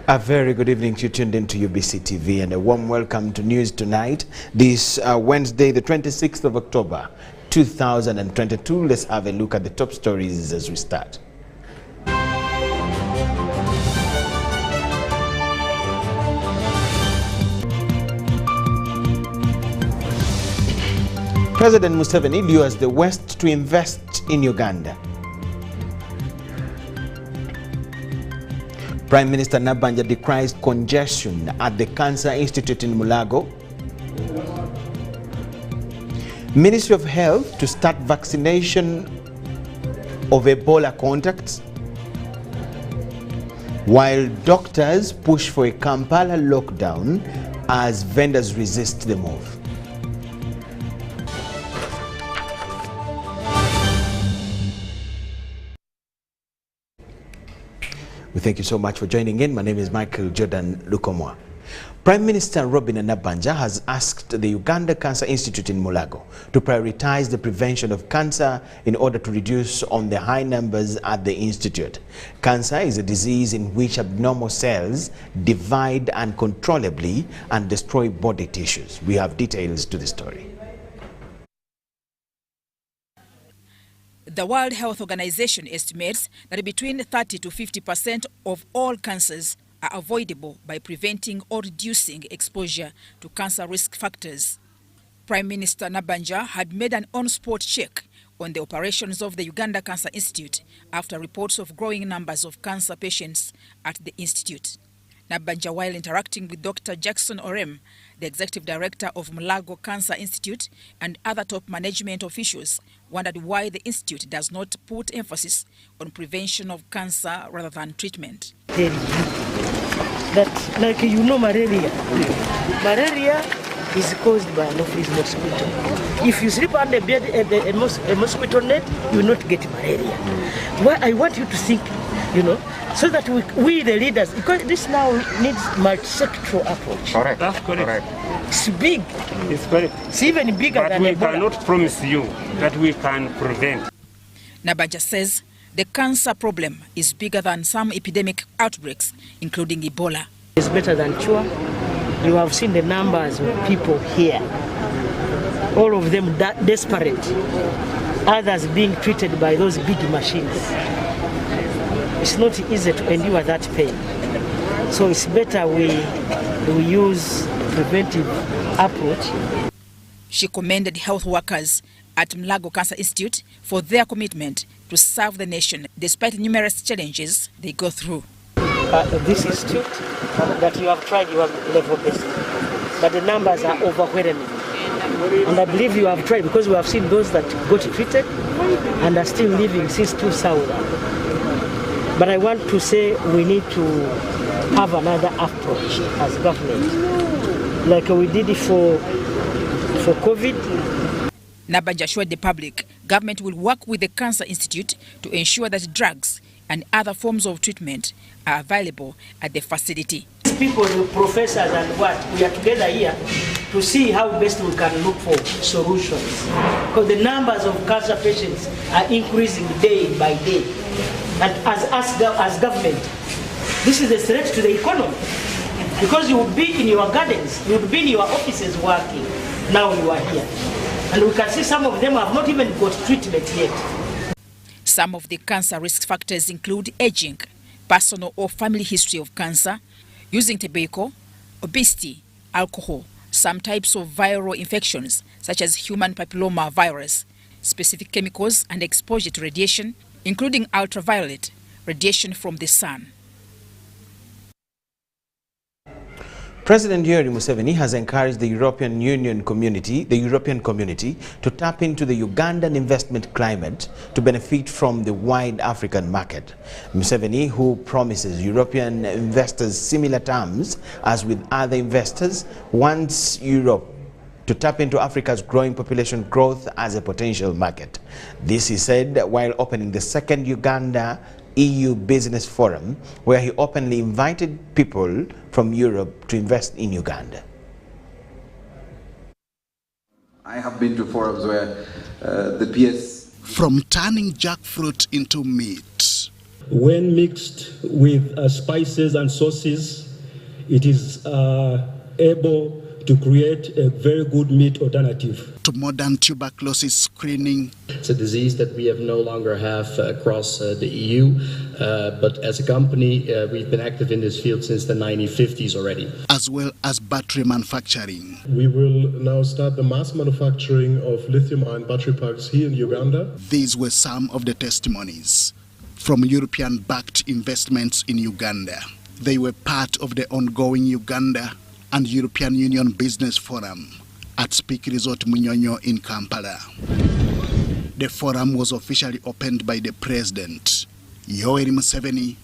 A very good evening to you tuned into UBC TV, and a warm welcome to News Tonight. This Wednesday, the 26th of October, 2022. Let's have a look at the top stories as we start. President Museveni lures the West to invest in Uganda. Prime Minister Nabanja decries congestion at the Cancer Institute in Mulago. Ministry of Health to start vaccination of Ebola contacts, while doctors push for a Kampala lockdown as vendors resist the move. We thank you so much for joining in. My name is Michael Jordan Lukomwa. Prime Minister Robin Nabanja has asked the Uganda Cancer Institute in Mulago to prioritize the prevention of cancer in order to reduce on the high numbers at the institute. Cancer is a disease in which abnormal cells divide uncontrollably and destroy body tissues. We have details to the story. The World Health Organization estimates that between 30 to 50% of all cancers are avoidable by preventing or reducing exposure to cancer risk factors. Prime Minister Nabanja had made an on-spot check on the operations of the Uganda Cancer Institute after reports of growing numbers of cancer patients at the institute. Nabanja, while interacting with Dr. Jackson Orem, the Executive Director of Mulago Cancer Institute, and other top management officials, wondered why the institute does not put emphasis on prevention of cancer rather than treatment. That, like you know, malaria is caused by Anopheles mosquito. If you sleep under a mosquito net, you will not get malaria. Well, I want you to think, so that we the leaders, because this now needs multi-sectoral approach. Correct. That's correct. It's big. It's correct. It's even bigger but than we Ebola. cannot promise you that we can prevent. Nabanja says the cancer problem is bigger than some epidemic outbreaks, including Ebola. It's better than cure. You have seen the numbers of people here. All of them desperate. Others being treated by those big machines. It's not easy to endure that pain. So it's better we use preventive approach. She commended health workers at Mulago Cancer Institute for their commitment to serve the nation despite numerous challenges they go through. This institute that you have tried, you have level best, but the numbers are overwhelming. And I believe you have tried because we have seen those that got treated and are still living since 2000. But I want to say we need to have another approach as government, like we did it for COVID. Nabanja assured the public government will work with the Cancer Institute to ensure that drugs and other forms of treatment are available at the facility. People, the professors and what, we are together here to see how best we can look for solutions. Because the numbers of cancer patients are increasing day by day. And as government, this is a threat to the economy. Because you would be in your gardens, you would be in your offices working. Now you are here. And we can see some of them have not even got treatment yet. Some of the cancer risk factors include aging, personal or family history of cancer, using tobacco, obesity, alcohol, some types of viral infections such as human papilloma virus, specific chemicals and exposure to radiation, including ultraviolet radiation from the sun. President Yoweri Museveni has encouraged the European community to tap into the Ugandan investment climate to benefit from the wide African market. Museveni, who promises European investors similar terms as with other investors, wants Europe to tap into Africa's growing population growth as a potential market. This he said while opening the second Uganda-EU Business Forum, where he openly invited people from Europe to invest in Uganda. I have been to forums where the PS... From turning jackfruit into meat, When mixed with spices and sauces, it is able to create a very good meat alternative. To modern tuberculosis screening. It's a disease that we have no longer have across the EU, but as a company, we've been active in this field since the 1950s already. As well as battery manufacturing. We will now start the mass manufacturing of lithium-ion battery packs here in Uganda. These were some of the testimonies from European-backed investments in Uganda. They were part of the ongoing Uganda and European Union Business Forum at Speak Resort Munyonyo in Kampala. The forum was officially opened by the President, Yoweri Museveni,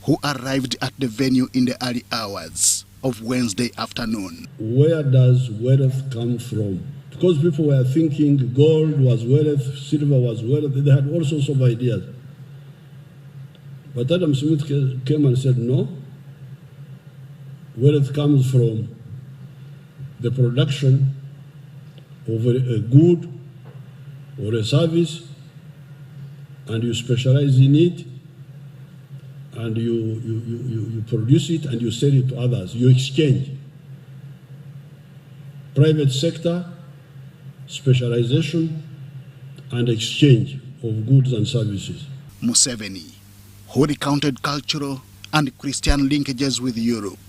who arrived at the venue in the early hours of Wednesday afternoon. Where does wealth come from? Because people were thinking gold was wealth, silver was wealth, they had all sorts of ideas. But Adam Smith came and said, no, wealth comes from the production of a good or a service, and you specialize in it, and you produce it and you sell it to others. You exchange. Private sector, specialization, and exchange of goods and services. Museveni, who recounted cultural and Christian linkages with Europe,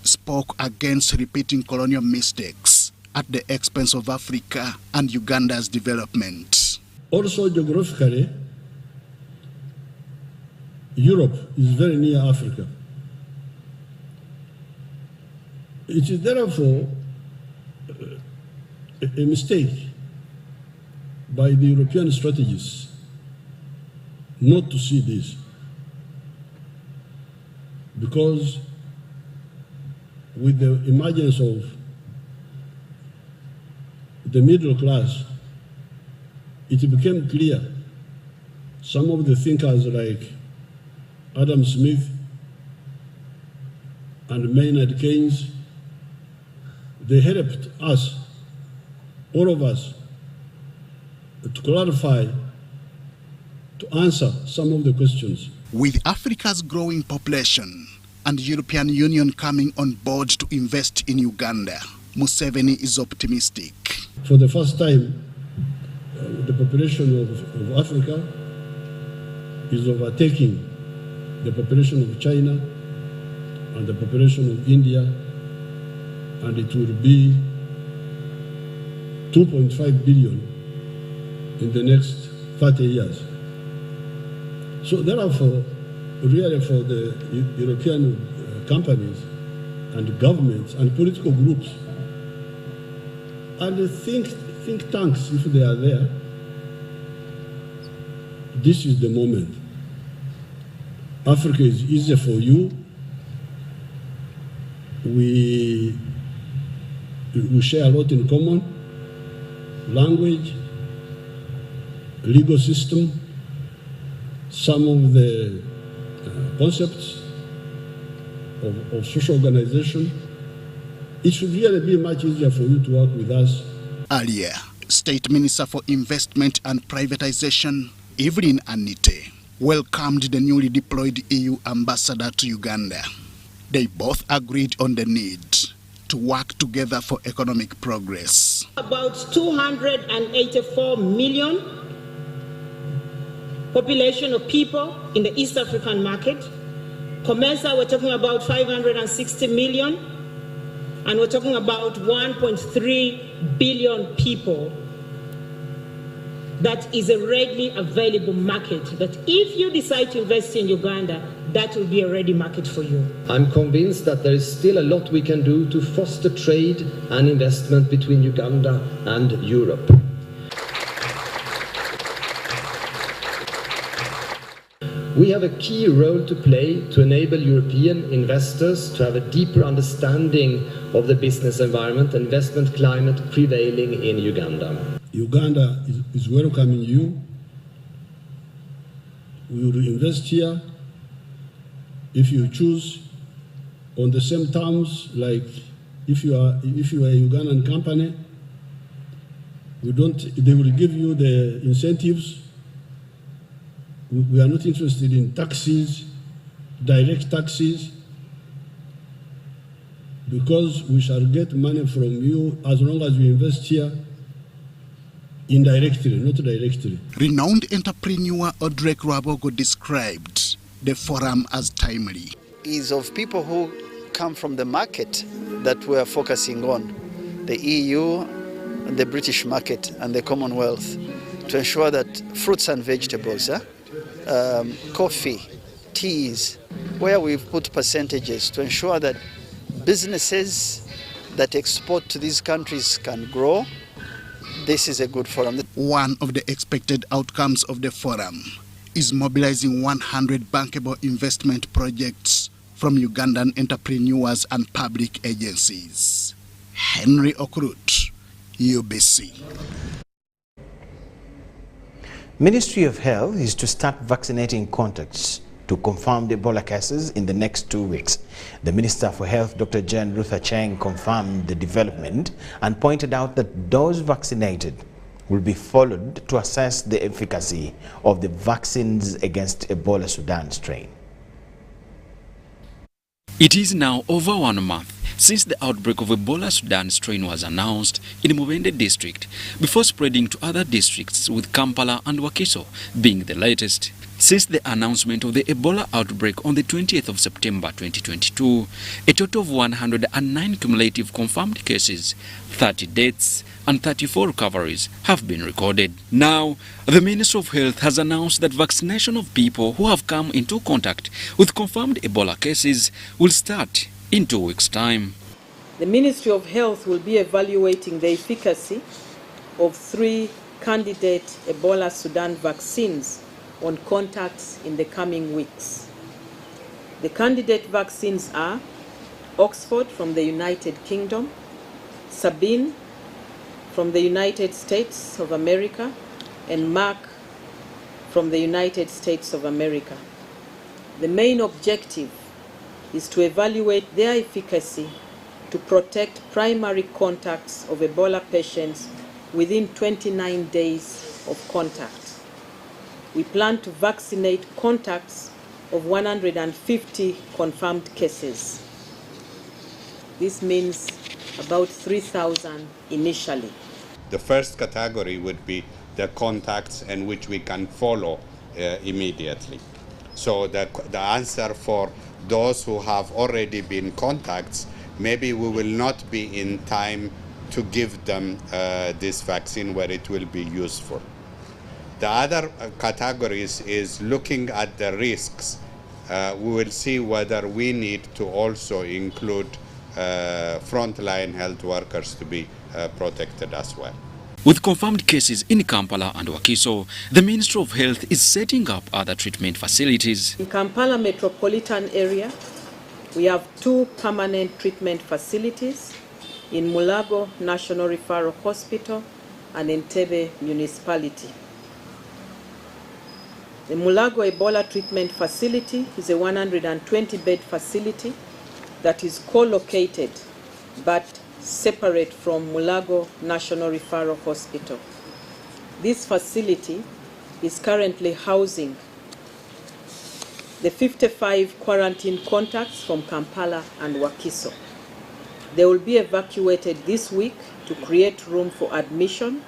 spoke against repeating colonial mistakes at the expense of Africa and Uganda's development. Also geographically, Europe is very near Africa. It is therefore a mistake by the European strategists not to see this, because with the emergence of the middle class, it became clear some of the thinkers like Adam Smith and Maynard Keynes, they helped us, all of us, to clarify, to answer some of the questions. With Africa's growing population and the European Union coming on board to invest in Uganda, Museveni is optimistic. For the first time, the population of Africa is overtaking the population of China and the population of India, and it will be 2.5 billion in the next 30 years. So therefore, really for the European companies and governments and political groups and the think tanks, if they are there, this is the moment. Africa is easier for you. We share a lot in common: language, legal system, some of the concepts of social organization. It should really be much easier for you to work with us. Earlier, State Minister for Investment and Privatization, Evelyn Anite, welcomed the newly deployed EU ambassador to Uganda. They both agreed on the need to work together for economic progress. About 284 million population of people in the East African market. COMESA, we're talking about 560 million, and we're talking about 1.3 billion people. That is a readily available market, that if you decide to invest in Uganda, that will be a ready market for you. I'm convinced that there is still a lot we can do to foster trade and investment between Uganda and Europe. We have a key role to play to enable European investors to have a deeper understanding of the business environment and investment climate prevailing in Uganda. Uganda is welcoming you. We will invest here if you choose on the same terms, like if you are a Ugandan company, they will give you the incentives We are not interested in taxes, direct taxes, because we shall get money from you as long as you invest here indirectly, not directly. Renowned entrepreneur Audrey Rwabogo described the forum as timely. Is of people who come from the market that we are focusing on, the EU, and the British market and the Commonwealth, to ensure that fruits and vegetables, coffee, teas, where we've put percentages to ensure that businesses that export to these countries can grow. This is a good forum. One of the expected outcomes of the forum is mobilizing 100 bankable investment projects from Ugandan entrepreneurs and public agencies. Henry Okrut, UBC. Ministry of Health is to start vaccinating contacts to confirm the Ebola cases in the next 2 weeks. The Minister for Health, Dr. Jane Ruth Acheng, confirmed the development and pointed out that those vaccinated will be followed to assess the efficacy of the vaccines against Ebola Sudan strain. It is now over 1 month since the outbreak of Ebola Sudan strain was announced in Mubende district before spreading to other districts, with Kampala and Wakiso being the latest. Since the announcement of the Ebola outbreak on the 20th of September 2022, a total of 109 cumulative confirmed cases, 30 deaths and 34 recoveries have been recorded. Now, the Ministry of Health has announced that vaccination of people who have come into contact with confirmed Ebola cases will start in 2 weeks' time. The Ministry of Health will be evaluating the efficacy of 3 candidate Ebola Sudan vaccines on contacts in the coming weeks. The candidate vaccines are Oxford from the United Kingdom, Sabin from the United States of America, and Merck from the United States of America. The main objective is to evaluate their efficacy to protect primary contacts of Ebola patients within 29 days of contact. We plan to vaccinate contacts of 150 confirmed cases. This means about 3,000 initially. The first category would be the contacts in which we can follow immediately. So the answer for those who have already been contacts, maybe we will not be in time to give them this vaccine where it will be useful. The other categories is looking at the risks. We will see whether we need to also include frontline health workers to be protected as well. With confirmed cases in Kampala and Wakiso, the Ministry of Health is setting up other treatment facilities. In Kampala metropolitan area, we have 2 permanent treatment facilities in Mulago National Referral Hospital and Entebbe Municipality. The Mulago Ebola Treatment Facility is a 120-bed facility that is co-located but separate from Mulago National Referral Hospital. This facility is currently housing the 55 quarantine contacts from Kampala and Wakiso. They will be evacuated this week to create room for admission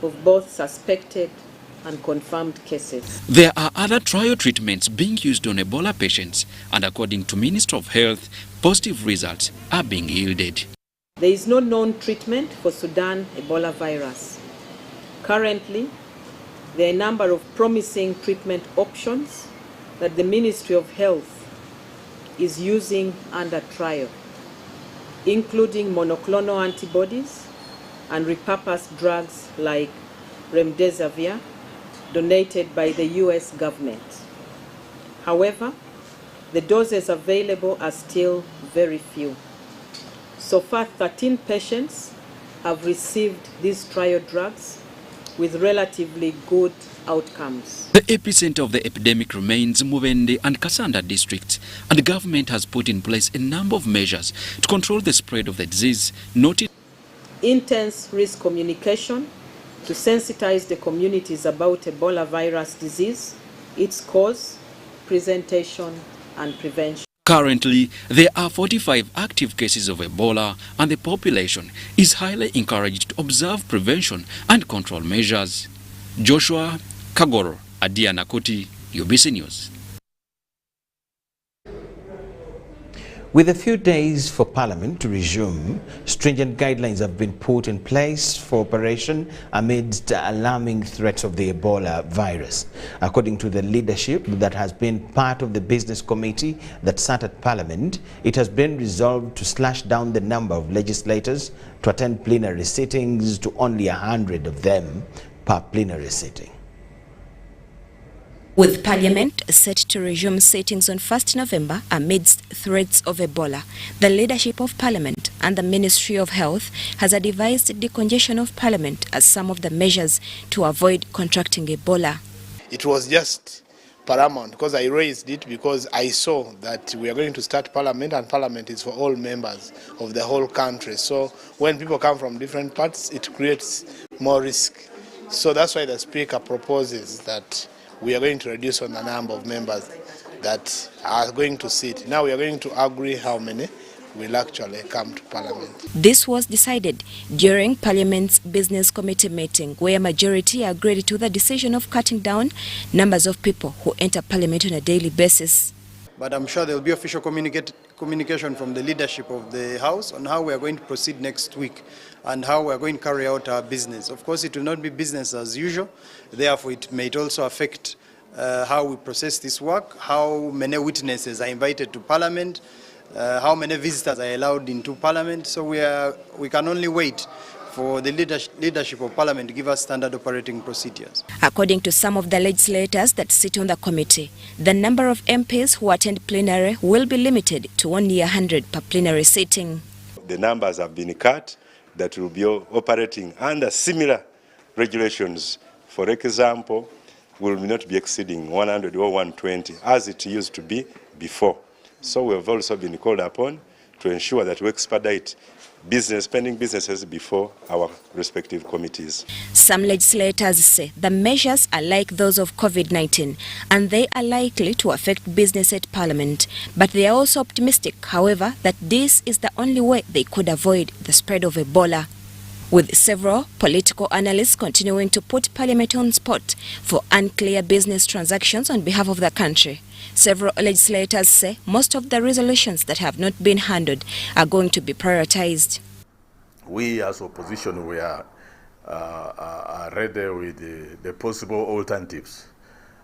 of both suspected and confirmed cases. There are other trial treatments being used on Ebola patients, and according to Minister of Health, positive results are being yielded. There is no known treatment for Sudan Ebola virus. Currently, there are a number of promising treatment options that the Ministry of Health is using under trial, including monoclonal antibodies and repurposed drugs like remdesivir, donated by the US government. However, the doses available are still very few. So far, 13 patients have received these trial drugs with relatively good outcomes. The epicenter of the epidemic remains Mubende and Kasanda districts, and the government has put in place a number of measures to control the spread of the disease, noted intense risk communication to sensitize the communities about Ebola virus disease its cause, presentation, and prevention. Currently, there are 45 active cases of Ebola, and the population is highly encouraged to observe prevention and control measures. Joshua Kagoro, Adia Nakuti, UBC News. With a few days for Parliament to resume, stringent guidelines have been put in place for operation amidst alarming threats of the Ebola virus. According to the leadership that has been part of the business committee that sat at Parliament, it has been resolved to slash down the number of legislators to attend plenary sittings to only 100 of them per plenary sitting. With Parliament set to resume sittings on 1st November amidst threats of Ebola, the leadership of Parliament and the Ministry of Health has advised decongestion of Parliament as some of the measures to avoid contracting Ebola. It was just paramount because I raised it because I saw that we are going to start Parliament, and Parliament is for all members of the whole country. So when people come from different parts, it creates more risk. So that's why the Speaker proposes that we are going to reduce on the number of members that are going to sit. Now we are going to agree how many will actually come to Parliament. This was decided during Parliament's Business Committee meeting, where a majority agreed to the decision of cutting down numbers of people who enter Parliament on a daily basis. But I'm sure there will be official communication from the leadership of the House on how we are going to proceed next week and how we are going to carry out our business. Of course, it will not be business as usual. Therefore, it may also affect how we process this work, how many witnesses are invited to Parliament, how many visitors are allowed into Parliament. So we can only wait for the leadership of Parliament to give us standard operating procedures. According to some of the legislators that sit on the committee, the number of MPs who attend plenary will be limited to only 100 per plenary sitting. The numbers have been cut that will be operating under similar regulations. For example, will not be exceeding 100 or 120 as it used to be before. So we have also been called upon to ensure that we expedite pending businesses before our respective committees. Some legislators say the measures are like those of COVID-19 and they are likely to affect business at Parliament. But they are also optimistic, however, that this is the only way they could avoid the spread of Ebola. With several political analysts continuing to put Parliament on spot for unclear business transactions on behalf of the country, several legislators say most of the resolutions that have not been handled are going to be prioritized. We as opposition, we are ready with the possible alternatives.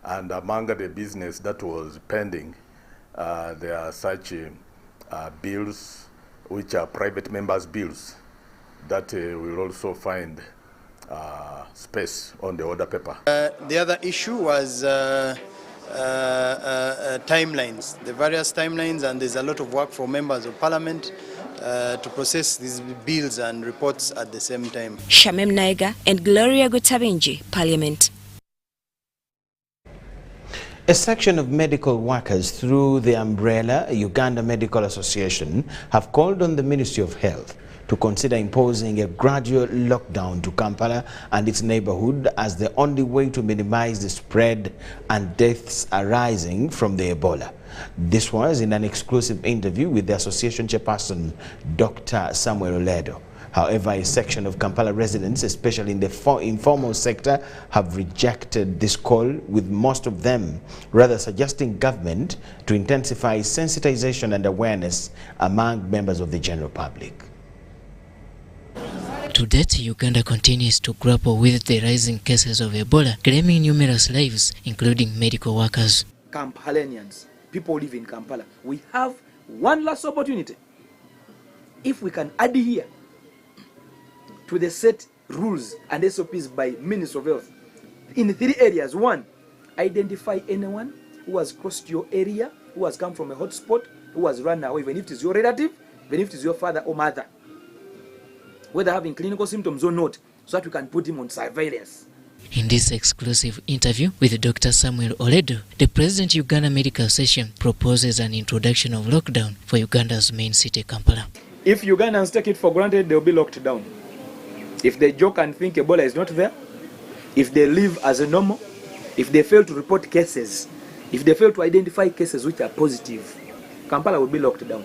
And among the business that was pending, there are such bills which are private members' bills that will also find space on the order paper. The other issue was timelines, the various timelines, and there's a lot of work for members of Parliament to process these bills and reports at the same time. Shamem Naiga and Gloria Gutabinji, Parliament. A section of medical workers through the umbrella Uganda Medical Association have called on the Ministry of Health to consider imposing a gradual lockdown to Kampala and its neighborhood as the only way to minimize the spread and deaths arising from the Ebola. This was in an exclusive interview with the association chairperson, Dr. Samuel Oledo. However, a section of Kampala residents, especially in the informal sector, have rejected this call, with most of them rather suggesting government to intensify sensitization and awareness among members of the general public. To date, Uganda continues to grapple with the rising cases of Ebola, claiming numerous lives, including medical workers. Kampalanians, people who live in Kampala, we have one last opportunity. If we can adhere to the set rules and SOPs by Ministry of Health in 3 areas. 1, identify anyone who has crossed your area, who has come from a hotspot, who has run away, even if it is your relative, even if it is your father or mother, whether having clinical symptoms or not, so that we can put him on surveillance. In this exclusive interview with Dr. Samuel Oledo, the President of Uganda Medical Association proposes an introduction of lockdown for Uganda's main city, Kampala. If Ugandans take it for granted, they'll be locked down. If they joke and think Ebola is not there, if they live as a normal, If they fail to report cases, if they fail to identify cases which are positive, Kampala will be locked down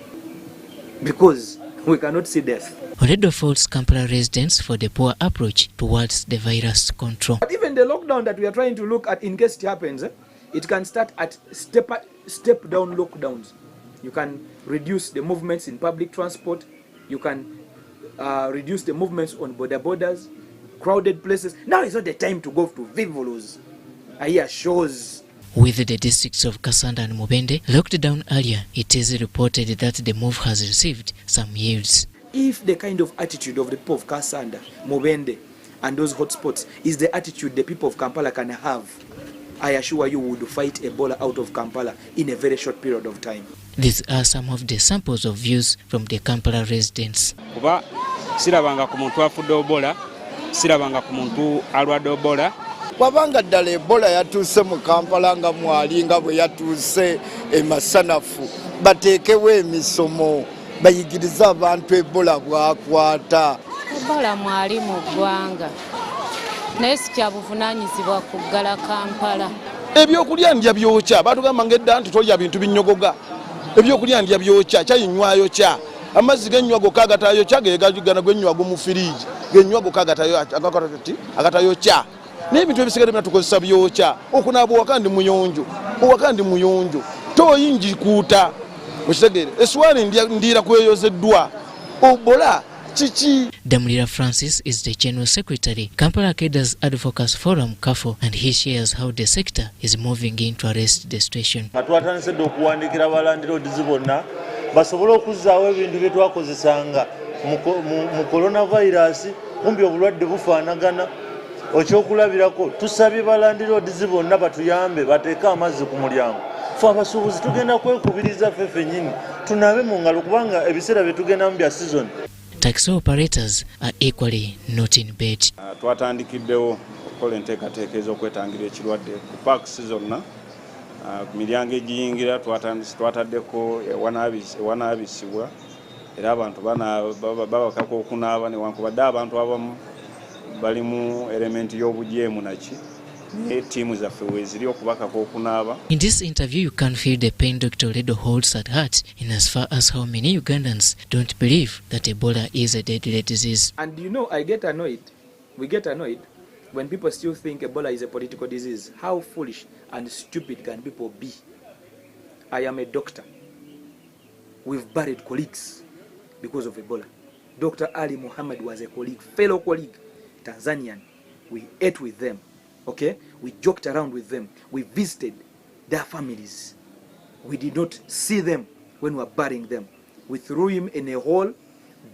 because we cannot see death. Oledo faults Kampala residents for the poor approach towards the virus control. But even the lockdown that we are trying to look at, in case it happens, it can start at step-down lockdowns. You can reduce the movements in public transport. You can reduce the movements on borders, crowded places. Now is not the time to go to Vivolos. I hear shows. With the districts of Kasanda and Mubende locked down earlier, it is reported that the move has received some yields. If the kind of attitude of the people of Kasanda, Mubende, and those hotspots is the attitude the people of Kampala can have, I assure you we would fight Ebola out of Kampala in a very short period of time. These are some of the samples of views from the Kampala residents. Kuba sirabanga ku muntu afudde Ebola, sirabanga ku muntu alwadde Ebola. Wabanga ddala Ebola yatuuse mu Kampala nga mwali nga bwe yatuuse e Masanafu, bateekewo emisomo bayigiriza abantu Ebola bwakwata. Ebola mwali mu ggwanga naye si kya buvunaanyizibwa kuggala Kampala. Ebyokulya ndya byokya batugamba ng'edda nti tolya bintu binnyogoga. Ebyokulya ndya byokya kyayinywayo kya amazzi g'ennywago kagatayo kya gegagana gwennywago mu firiji g'ennywago kagatayo kya n'ebintu ebisigadde bina tukozesa byokya okunaaba wakandi muyonjo toyinjikuuta okitegeere eswani ndiira kweyozeddwa Ebola chichi. Damulira Francis is the General Secretary, Kampala Cadres Advocacy Forum, KAFO, and he shares how the sector is moving in to arrest the situation. Twatandise okuwandikira abalandira odizi bonna basobole okuzzaawo ebintu bye twakozesanga mu coronavirus kumbi obulwadde bufaanagana. Ekyokulabirako tusabye balandira odizi bonna batuyambe bateeke amazzi ku mulyango. Ffe abasuubuzi tugenda kwekubiriza ffe nnyini tunaabe mu ngalo kubanga ebiseera bye tugenda mu bya season. Taxi operators are equally not in bed. Twatandikiddewo okukola enteekateeka ez'okwetangira ekirwadde ku paaks zonna. Ku miryango egiyingira twataddeko ewanaabisibwa era abantu babakako okunaaba newankubadde abantu abamu balimu elementi y'obujeemu naki teams zaffe weeziri okubakako okunaaba. In this interview, you can feel the pain Dr. Oledo holds at heart in as far as how many Ugandans don't believe that Ebola is a deadly disease. And you know, we get annoyed when people still think Ebola is a political disease. How foolish and stupid can people be? I am a doctor. We've buried colleagues because of Ebola. Dr. Ali Muhammad was a colleague, fellow colleague, Tanzanian. We ate with them. Okay, we joked around with them. We visited their families. We did not see them when we were burying them. We threw him in a hole,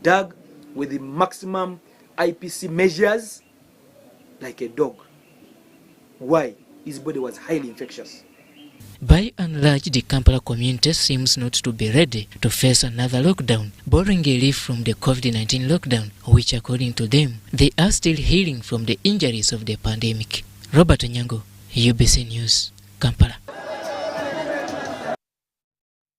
dug with the maximum IPC measures, like a dog. Why? His body was highly infectious. By and large, the Kampala community seems not to be ready to face another lockdown, borrowing a leaf from the COVID-19 lockdown, which according to them, they are still healing from the injuries of the pandemic. Robert Onyango, UBC News, Kampala.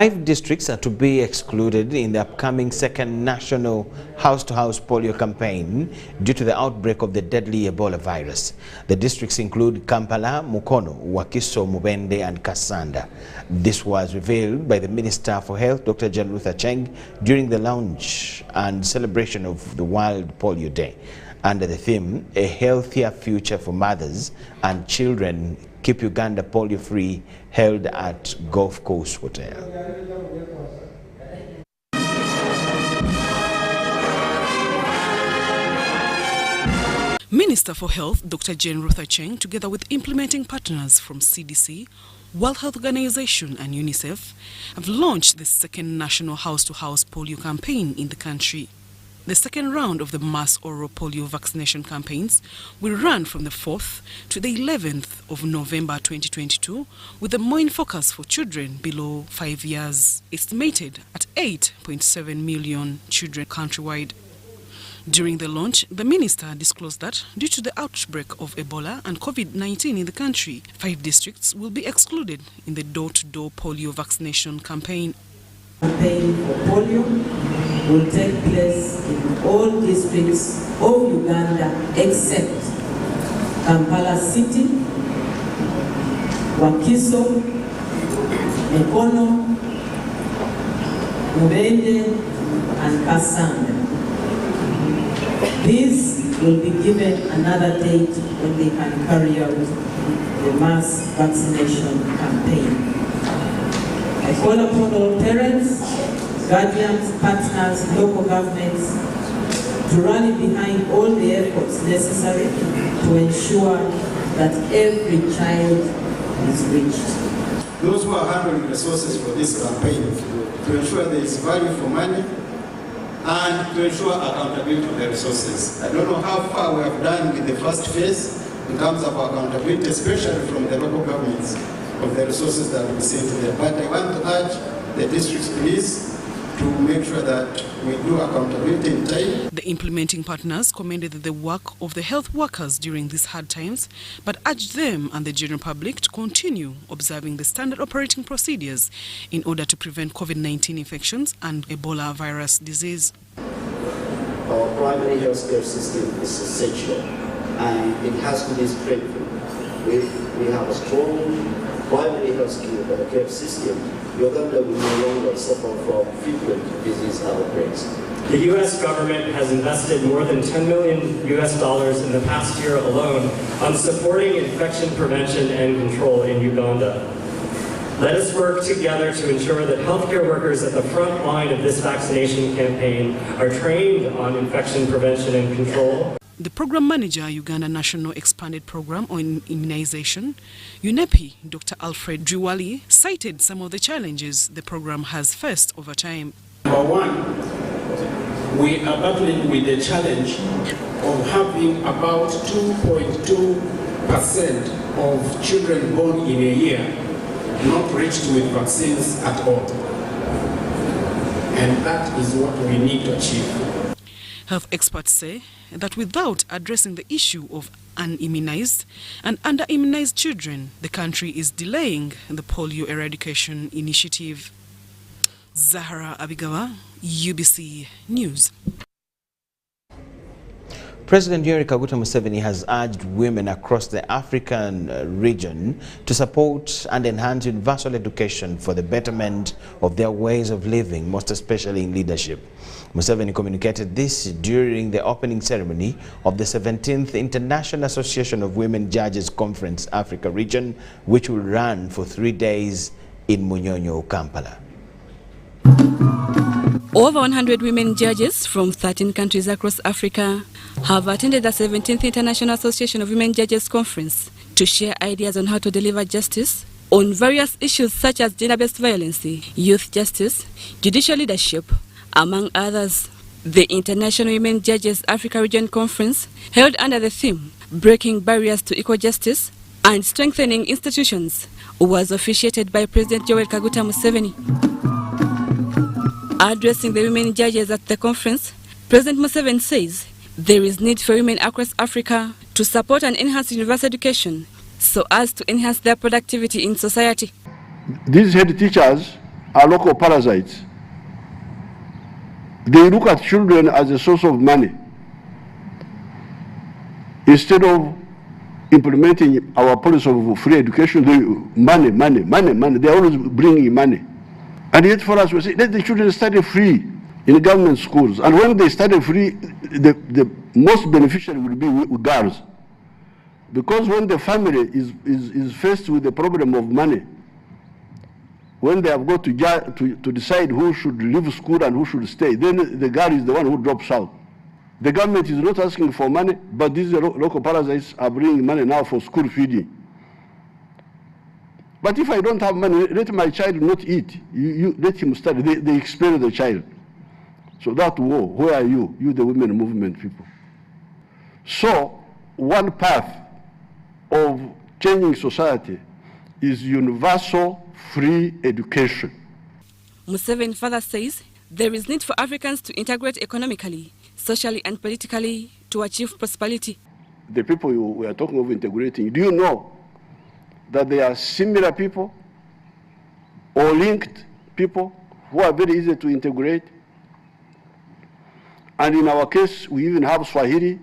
5 districts are to be excluded in the upcoming second national house-to-house polio campaign due to the outbreak of the deadly Ebola virus. The districts include Kampala, Mukono, Wakiso, Mubende and Kasanda. This was revealed by the Minister for Health, Dr. John Cheng, during the launch and celebration of the World Polio Day, under the theme, A Healthier Future for Mothers and Children Keep Uganda Polio-Free, held at Gulf Coast Hotel. Minister for Health, Dr. Jane Cheng, together with implementing partners from CDC, World Health Organization and UNICEF, have launched the second national house-to-house polio campaign in the country. The second round of the mass oral polio vaccination campaigns will run from the 4th to the 11th of November 2022, with the main focus for children below 5 years, estimated at 8.7 million children countrywide. During the launch, the minister disclosed that due to the outbreak of Ebola and COVID-19 in the country, 5 districts will be excluded in the door-to-door polio vaccination campaign. Campaign for polio will take place in all districts of Uganda except Kampala City, Wakiso, Mekono, Mubende, and Kasanda. These will be given another date when they can carry out the mass vaccination campaign. I call upon all parents, guardians, partners, local governments to rally behind all the efforts necessary to ensure that every child is reached. Those who are handling resources for this campaign to ensure there is value for money and to ensure accountability of the resources. I don't know how far we have done with the first phase in terms of accountability, especially from the local governments of the resources that we sent there. But I want to urge the districts police to make sure that we do accountability in time. The implementing partners commended the work of the health workers during these hard times, but urged them and the general public to continue observing the standard operating procedures in order to prevent COVID-19 infections and Ebola virus disease. Our primary healthcare system is essential and it has to be strengthened. If we have a strong primary healthcare system, Uganda will no longer suffer from frequent disease outbreaks. The U.S. government has invested more than $10 million in the past year alone on supporting infection prevention and control in Uganda. Let us work together to ensure that healthcare workers at the front line of this vaccination campaign are trained on infection prevention and control. The program manager, Uganda National Expanded Program on Immunization, UNEPI, Dr. Alfred Driwali, cited some of the challenges the program has faced over time. Number one, we are battling with the challenge of having about 2.2% of children born in a year not reached with vaccines at all. And that is what we need to achieve. Health experts say that without addressing the issue of unimmunized and under-immunized children, the country is delaying the polio eradication initiative. Zahara Abigawa, UBC News. President Yoweri Kaguta Museveni has urged women across the African region to support and enhance universal education for the betterment of their ways of living, most especially in leadership. Museveni communicated this during the opening ceremony of the 17th International Association of Women Judges Conference Africa Region, which will run for 3 days in Munyonyo, Kampala. Over 100 women judges from 13 countries across Africa have attended the 17th International Association of Women Judges Conference to share ideas on how to deliver justice on various issues such as gender-based violence, youth justice, judicial leadership, among others. The International Women Judges Africa Region Conference, held under the theme Breaking Barriers to Equal Justice and Strengthening Institutions, was officiated by President Yoweri Kaguta Museveni. Addressing the women judges at the conference, President Museveni says there is need for women across Africa to support and enhance universal education so as to enhance their productivity in society. These head teachers are local parasites. They look at children as a source of money instead of implementing our policy of free education. Money. They are always bringing money. And yet for us, we say, let the children study free in government schools. And when they study free, the most beneficiary will be with girls. Because when the family is faced with the problem of money, when they have got to decide who should leave school and who should stay, then the girl is the one who drops out. The government is not asking for money, but these local parasites are bringing money now for school feeding. But if I don't have money, let my child not eat. You let him study. They expel the child. So that war, where are you? You, the women movement people. So one path of changing society is universal free education. Museveni further says there is need for Africans to integrate economically, socially and politically to achieve prosperity. The people we are talking of integrating, do you know that there are similar people or linked people who are very easy to integrate? And in our case, we even have Swahili,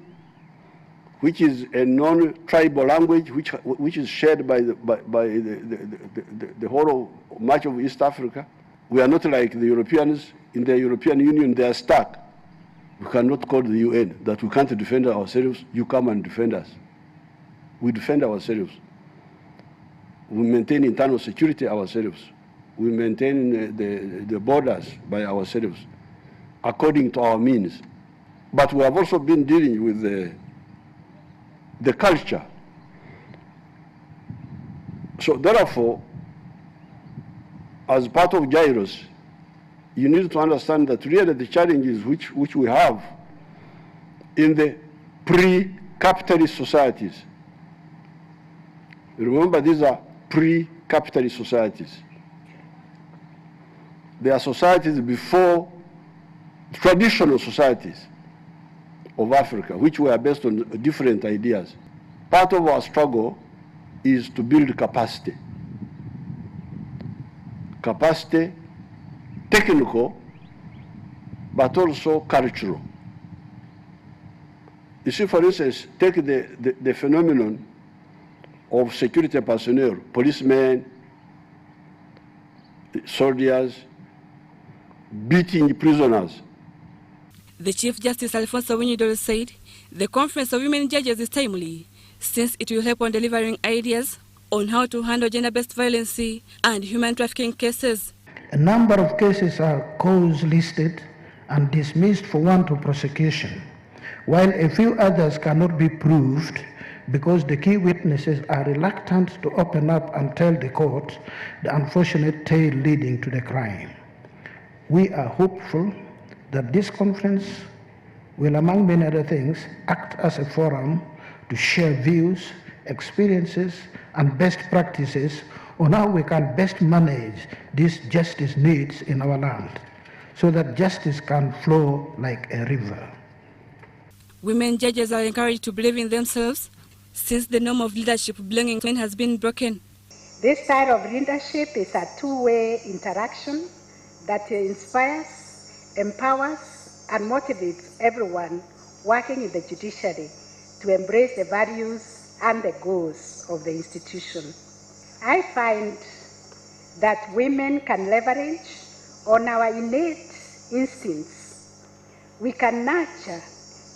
which is a non-tribal language, which is shared by the whole of much of East Africa. We are not like the Europeans. In the European Union, they are stuck. We cannot call the UN that we can't defend ourselves. You come and defend us. We defend ourselves. We maintain internal security ourselves. We maintain the borders by ourselves, according to our means. But we have also been dealing with the culture. So therefore, as part of Gyros, you need to understand that really the challenges which we have in the pre-capitalist societies. Remember, these are pre-capitalist societies. They are societies before traditional societies of Africa, which were based on different ideas. Part of our struggle is to build capacity. Capacity, technical, but also cultural. You see, for instance, take the phenomenon of security personnel, policemen, soldiers, beating prisoners. The Chief Justice Alfonso Winyidoro said the Conference of Women Judges is timely, since it will help on delivering ideas on how to handle gender-based violence and human trafficking cases. A number of cases are cause listed and dismissed for want of prosecution, while a few others cannot be proved because the key witnesses are reluctant to open up and tell the court the unfortunate tale leading to the crime. We are hopeful that this conference will, among many other things, act as a forum to share views, experiences, and best practices on how we can best manage these justice needs in our land, so that justice can flow like a river. Women judges are encouraged to believe in themselves, since the norm of leadership belonging to men has been broken. This style of leadership is a two-way interaction that inspires, empowers, and motivates everyone working in the judiciary to embrace the values and the goals of the institution. I find that women can leverage on our innate instincts. We can nurture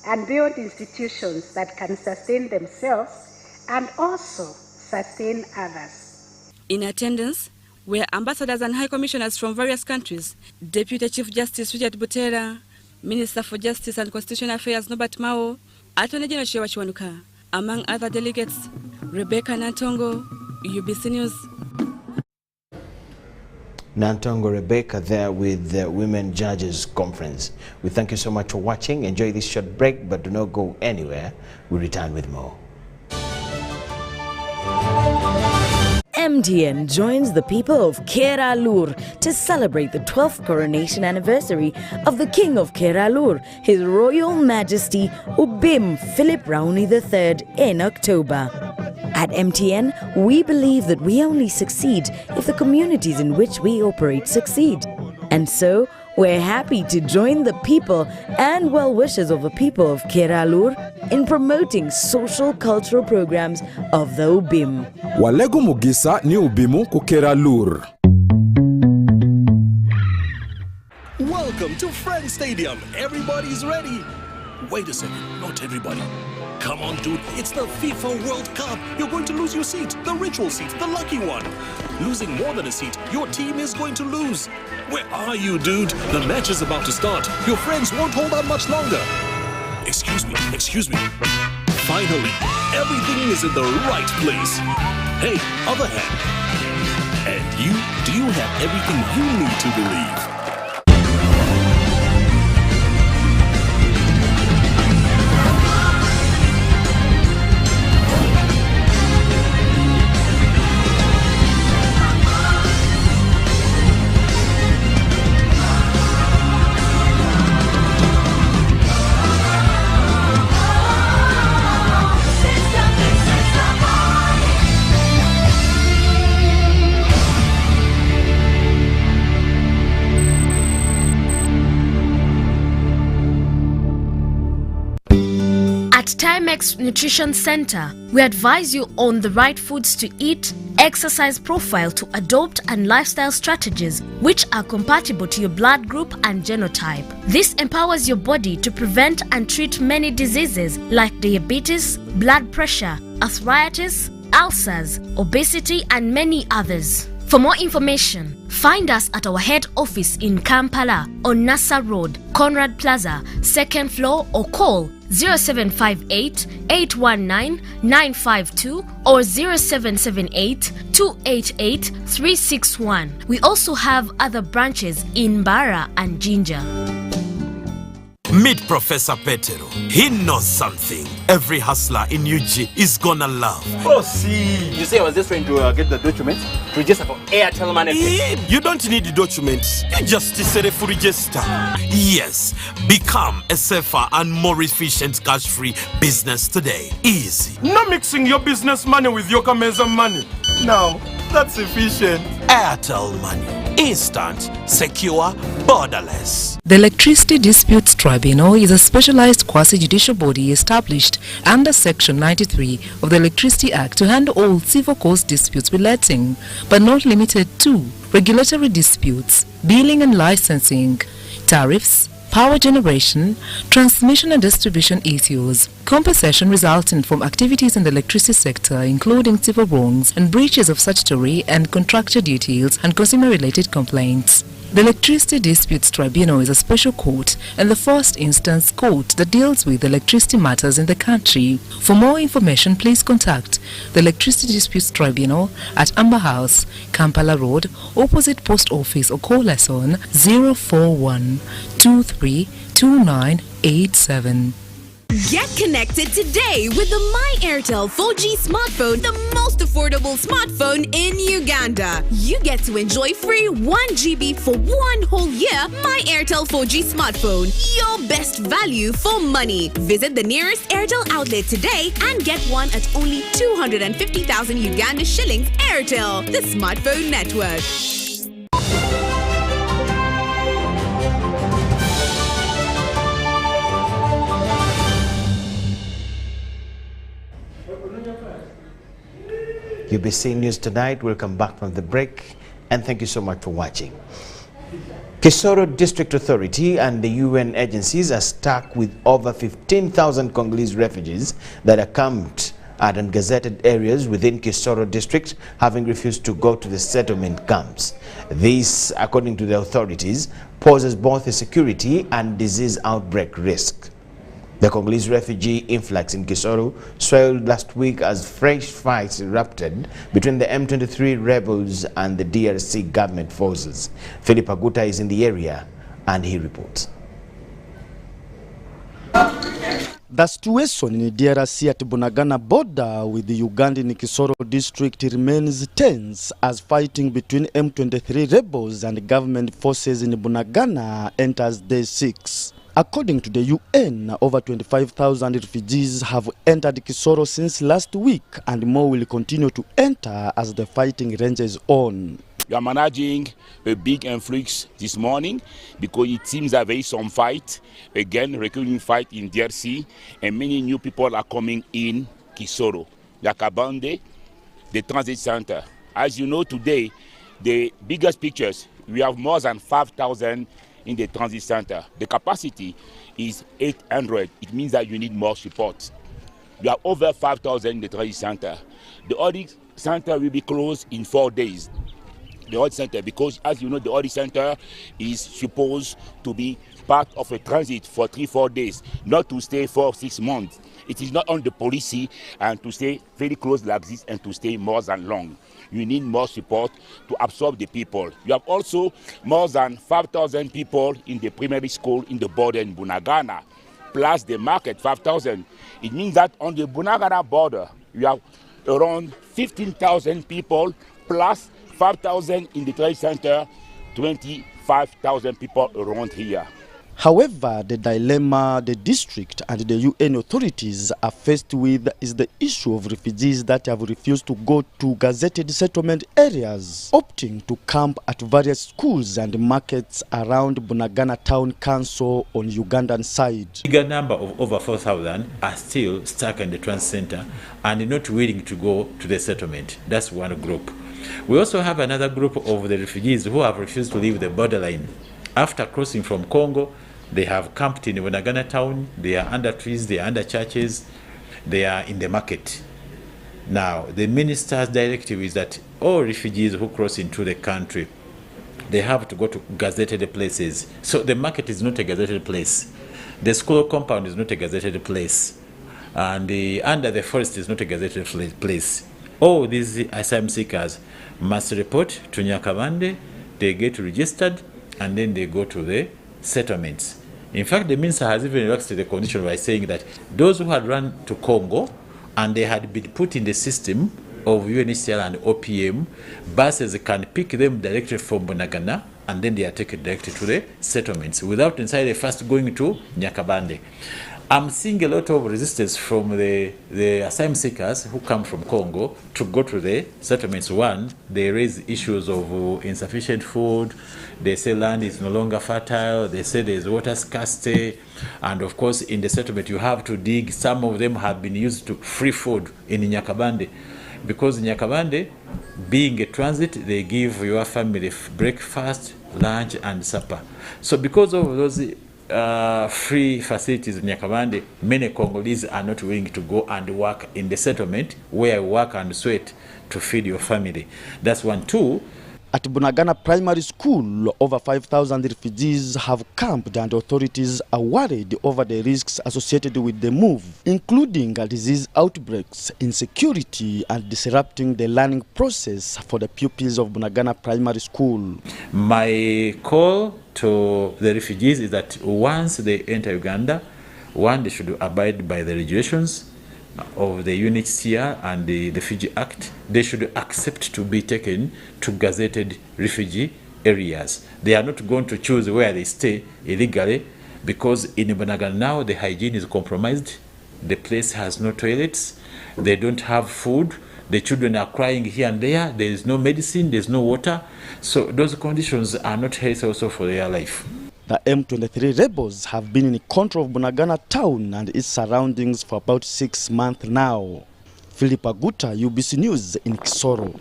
and build institutions that can sustain themselves and also sustain others. In attendance were ambassadors and high commissioners from various countries, Deputy Chief Justice Richard Butera, Minister for Justice and Constitutional Affairs Norbert Mao, Attorney General Shewa Chiwanuka, among other delegates, Rebecca Nantongo, UBC News. Nantongo Rebecca there with the Women Judges Conference. We thank you so much for watching. Enjoy this short break, but do not go anywhere. We return with more. MTN joins the people of Keralur to celebrate the 12th coronation anniversary of the King of Keralur, His Royal Majesty Ubim Philip Raoni III in October. At MTN, we believe that we only succeed if the communities in which we operate succeed. And so, we're happy to join the people and well-wishers of the people of Keralur in promoting social cultural programs of the Ubim. Walego Mugisa ni Ubimu ku Keralur. Welcome to Friends Stadium. Everybody's ready. Wait a second, not everybody. Come on, dude, it's the FIFA World Cup. You're going to lose your seat, the ritual seat, the lucky one. Losing more than a seat, your team is going to lose. Where are you, dude? The match is about to start. Your friends won't hold out much longer. Excuse me. Finally, everything is in the right place. Hey, other hand. And you, do you have everything you need to believe? At Timex Nutrition Center, we advise you on the right foods to eat, exercise profile to adopt, and lifestyle strategies which are compatible to your blood group and genotype. This empowers your body to prevent and treat many diseases like diabetes, blood pressure, arthritis, ulcers, obesity, and many others. For more information, find us at our head office in Kampala on Nassa Road, Conrad Plaza, 2nd floor, or call 0758 819 952 or 0778 288 361. We also have other branches in Bara and Jinja. Meet Professor Petero. He knows something every hustler in UG is gonna love. Oh, see. You say I was just trying to get the documents to register for Airtel Money. You don't need the documents. You just say to register. Yes. Become a safer and more efficient cash-free business today. Easy. Not mixing your business money with your Kameza money. No, that's efficient. Airtel Money. Instant, secure, borderless. The Electricity Disputes Tribunal is a specialized quasi-judicial body established under Section 93 of the Electricity Act to handle all civil cause disputes relating, but not limited to, regulatory disputes, billing and licensing, tariffs, power generation, transmission and distribution issues, compensation resulting from activities in the electricity sector including civil wrongs and breaches of statutory and contractual duties and consumer-related complaints. The Electricity Disputes Tribunal is a special court and the first instance court that deals with electricity matters in the country. For more information, please contact the Electricity Disputes Tribunal at Amber House, Kampala Road, opposite Post Office, or call us on 041 232987. Get connected today with the My Airtel 4G smartphone, the most affordable smartphone in Uganda. You get to enjoy free 1 GB for 1 whole year. My Airtel 4G smartphone, your best value for money. Visit the nearest Airtel outlet today and get one at only 250,000 Uganda shillings. Airtel, the smartphone network. UBC News Tonight. We'll come back from the break, and thank you so much for watching. Kisoro District Authority and the UN agencies are stuck with over 15,000 Congolese refugees that are camped at ungazetted areas within Kisoro District, having refused to go to the settlement camps. This, according to the authorities, poses both a security and disease outbreak risk. The Congolese refugee influx in Kisoro swelled last week as fresh fights erupted between the M23 rebels and the DRC government forces. Philip Aguta is in the area and he reports. The situation in DRC at Bunagana border with the Ugandan Kisoro district remains tense as fighting between M23 rebels and government forces in Bunagana enters day 6. According to the UN, over 25,000 refugees have entered Kisoro since last week, and more will continue to enter as the fighting ranges on. We are managing a big influx this morning because it seems that there is some fight, again, recruiting fight in DRC, and many new people are coming in Kisoro. Yakabande, the transit center. As you know today, the biggest pictures, we have more than 5,000 in the transit center. The capacity is 800. It means that you need more support. We have over 5,000 in the transit center. The audit center will be closed in 4 days. The audit center, because as you know, the audit center is supposed to be part of a transit for 3-4 days, not to stay for 6 months. It is not on the policy and to stay very close like this and to stay more than long. You need more support to absorb the people. You have also more than 5,000 people in the primary school in the border in Bunagana, plus the market, 5,000. It means that on the Bunagana border, you have around 15,000 people, plus 5,000 in the trade center, 25,000 people around here. However, the dilemma the district and the UN authorities are faced with is the issue of refugees that have refused to go to gazetted settlement areas, opting to camp at various schools and markets around Bunagana Town Council on Ugandan side. A bigger number of over 4,000 are still stuck in the transit center and not willing to go to the settlement. That's one group. We also have another group of the refugees who have refused to leave the borderline. After crossing from Congo, they have camped in Bunagana town, they are under trees, they are under churches, they are in the market. Now, the minister's directive is that all refugees who cross into the country, they have to go to gazetted places. So the market is not a gazetted place. The school compound is not a gazetted place. And under the forest is not a gazetted place. All these asylum seekers must report to Nyakabande, they get registered, and then they go to the settlements. In fact, the minister has even relaxed the condition by saying that those who had run to Congo and they had been put in the system of UNHCR and OPM, buses can pick them directly from Bunagana and then they are taken directly to the settlements without necessarily first going to Nyakabande. I'm seeing a lot of resistance from the asylum seekers who come from Congo to go to the settlements. One, they raise issues of insufficient food. They say land is no longer fertile. They say there's water scarcity. And of course, in the settlement, you have to dig. Some of them have been used to free food in Nyakabande. Because in Nyakabande, being a transit, they give your family breakfast, lunch, and supper. So because of those free facilities in Nyakabande, many Congolese are not willing to go and work in the settlement where you work and sweat to feed your family. That's one. Two, at Bunagana Primary School, over 5,000 refugees have camped and authorities are worried over the risks associated with the move, including disease outbreaks, insecurity, and disrupting the learning process for the pupils of Bunagana Primary School. My call to the refugees is that once they enter Uganda, one, they should abide by the regulations of the UNHCR and the Refugee Act. They should accept to be taken to gazetted refugee areas. They are not going to choose where they stay illegally, because in Bunagana now the hygiene is compromised. The place has no toilets. They don't have food. The children are crying here and there. There is no medicine. There's no water. So those conditions are not healthy also for their life. The M23 rebels have been in control of Bunagana town and its surroundings for about 6 months now. Philip Aguta, UBC News in Kisoro.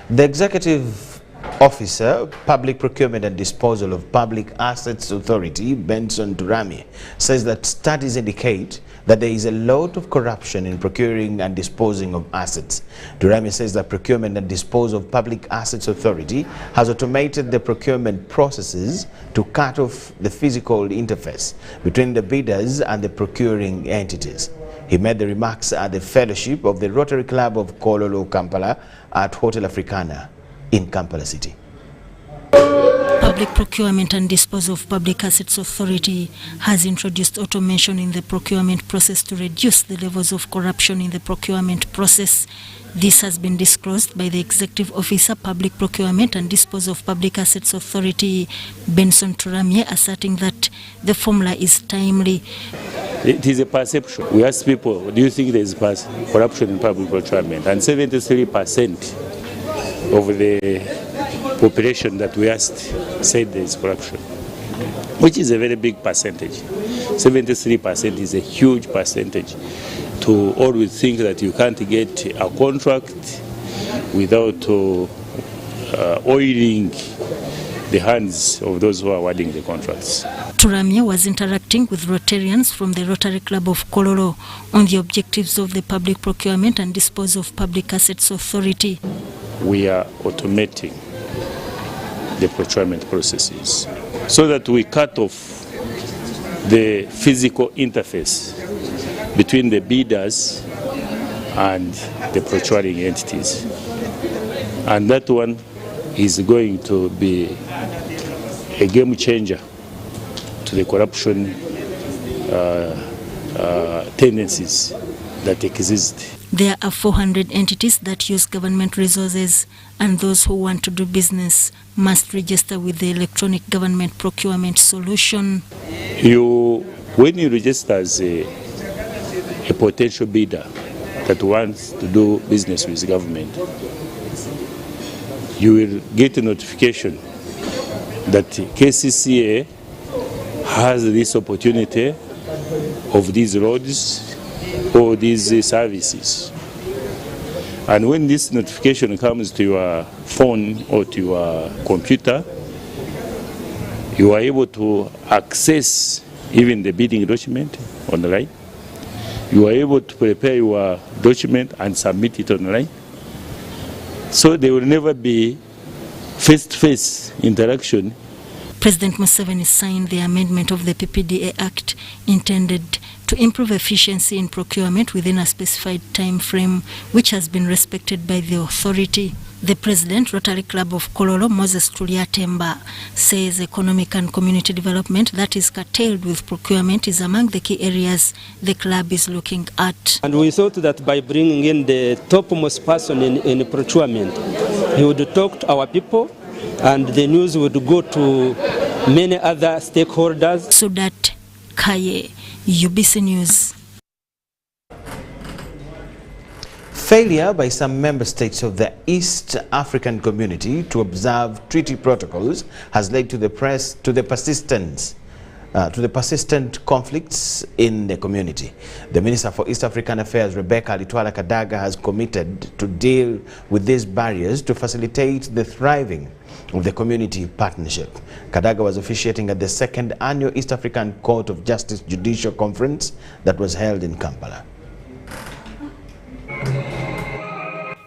The Executive Officer, Public Procurement and Disposal of Public Assets Authority, Benson Turami, says that studies indicate that there is a lot of corruption in procuring and disposing of assets. Turami says that Procurement and Disposal of Public Assets Authority has automated the procurement processes to cut off the physical interface between the bidders and the procuring entities. He made the remarks at the fellowship of the Rotary Club of Kololo, Kampala at Hotel Africana in Kampala City. Public Procurement and Disposal of Public Assets Authority has introduced automation in the procurement process to reduce the levels of corruption in the procurement process. This has been disclosed by the Executive Officer, Public Procurement and Disposal of Public Assets Authority, Benson Turami, asserting that the formula is timely. It is a perception. We ask people, do you think there is corruption in public procurement? And 73% of the population that we asked said there is corruption, which is a very big percentage. 73% is a huge percentage. To always think that you can't get a contract without oiling the hands of those who are awarding the contracts. Turami was interacting with Rotarians from the Rotary Club of Kololo on the objectives of the Public Procurement and Disposal of Public Assets Authority. We are automating the procurement processes so that we cut off the physical interface between the bidders and the procuring entities. And that one is going to be a game changer to the corruption tendencies that exist. There are 400 entities that use government resources, and those who want to do business must register with the electronic government procurement solution. When you register as a potential bidder that wants to do business with the government, you will get a notification that KCCA has this opportunity of these roads or these services. And when this notification comes to your phone or to your computer, you are able to access even the bidding document online. You are able to prepare your document and submit it online. So there will never be face-to-face interaction. President Museveni signed the amendment of the PPDA Act intended to improve efficiency in procurement within a specified time frame, which has been respected by the authority. The President, Rotary Club of Kololo, Moses Tuliatemba, says economic and community development that is curtailed with procurement is among the key areas the club is looking at. And we thought that by bringing in the topmost person in procurement, he would talk to our people and the news would go to many other stakeholders. Sudat Kaye, UBC News. Failure by some member states of the East African Community to observe treaty protocols has led to the persistent conflicts in the community. The Minister for East African Affairs, Rebecca Litwala Kadaga, has committed to deal with these barriers to facilitate the thriving of the community partnership. Kadaga was officiating at the second annual East African Court of Justice Judicial Conference that was held in Kampala.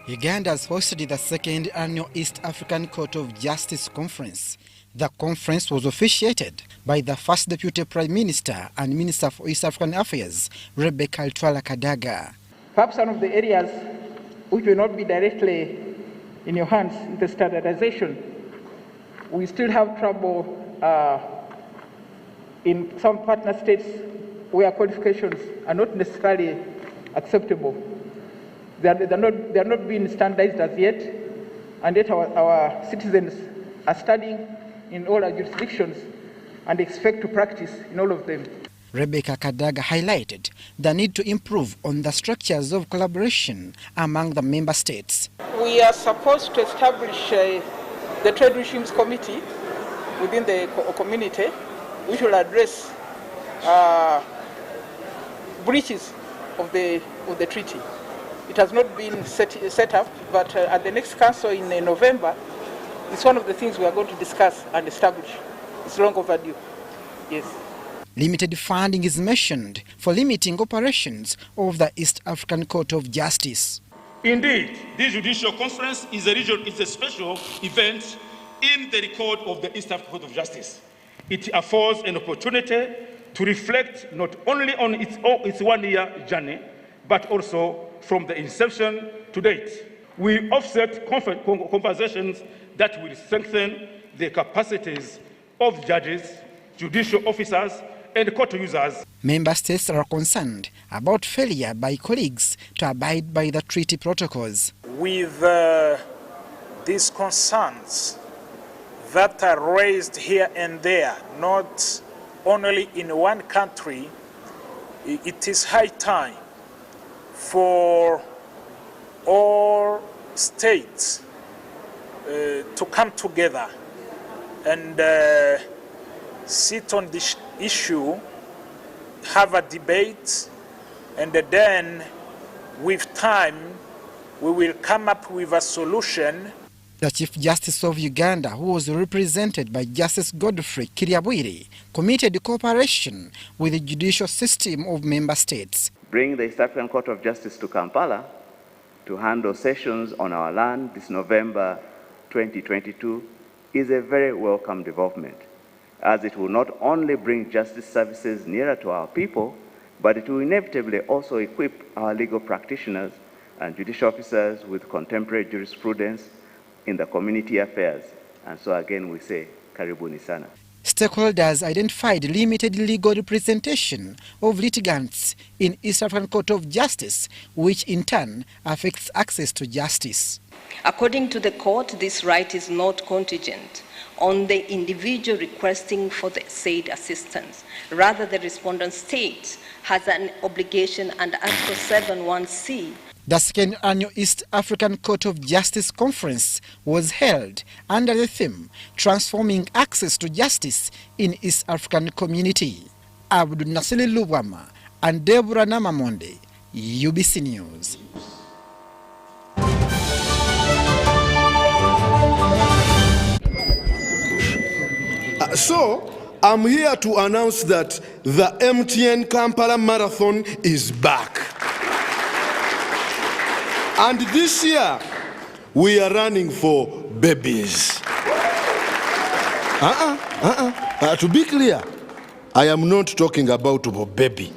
Uganda has hosted the second annual East African Court of Justice Conference. The conference was officiated by the First Deputy Prime Minister and Minister for East African Affairs, Rebecca Litwala Kadaga. Perhaps one of the areas which will not be directly in your hands is the standardization. We still have trouble in some partner states where qualifications are not necessarily acceptable. They are not being standardized as yet, and yet our citizens are studying in all our jurisdictions and expect to practice in all of them. Rebecca Kadaga highlighted the need to improve on the structures of collaboration among the member states. We are supposed to establish the Trade Regimes Committee within the community, which will address breaches of the treaty. It has not been set up, but at the next council in November, it's one of the things we are going to discuss and establish. It's long overdue. Yes. Limited funding is mentioned for limiting operations of the East African Court of Justice. Indeed, this judicial conference is a special event in the record of the East African Court of Justice. It affords an opportunity to reflect not only on its one-year journey, but also from the inception to date. We offset conversations that will strengthen the capacities of judges, judicial officers, and court users. Member states are concerned about failure by colleagues to abide by the treaty protocols. With these concerns that are raised here and there, not only in one country, it is high time for all states to come together and sit on this issue, have a debate, and then with time we will come up with a solution. The Chief Justice of Uganda, who was represented by Justice Godfrey Kiriabwiri, committed cooperation with the judicial system of member states. Bring the East African Court of Justice to Kampala to handle sessions on our land this November 2022 is a very welcome development, as it will not only bring justice services nearer to our people, but it will inevitably also equip our legal practitioners and judicial officers with contemporary jurisprudence in the community affairs. And so again we say, karibuni sana. Stakeholders identified limited legal representation of litigants in East African Court of Justice, which in turn affects access to justice. According to the court, this right is not contingent on the individual requesting for the said assistance. Rather, the respondent state has an obligation under Article 7(1)(c). The second annual East African Court of Justice Conference was held under the theme Transforming Access to Justice in East African Community. Abdul Nasili Lubwama and Deborah Namamonde, UBC News. So, I'm here to announce that the MTN Kampala Marathon is back. And this year, we are running for babies. To be clear, I am not talking about a baby.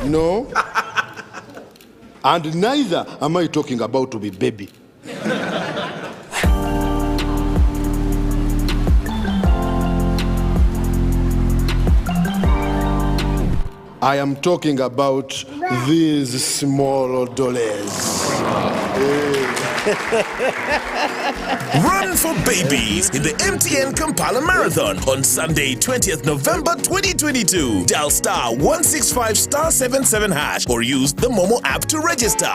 No. And neither am I talking about to be baby. I am talking about these small dollars. Run for babies in the MTN Kampala Marathon on Sunday, 20th November 2022. Dial *165 *77# or use the Momo app to register.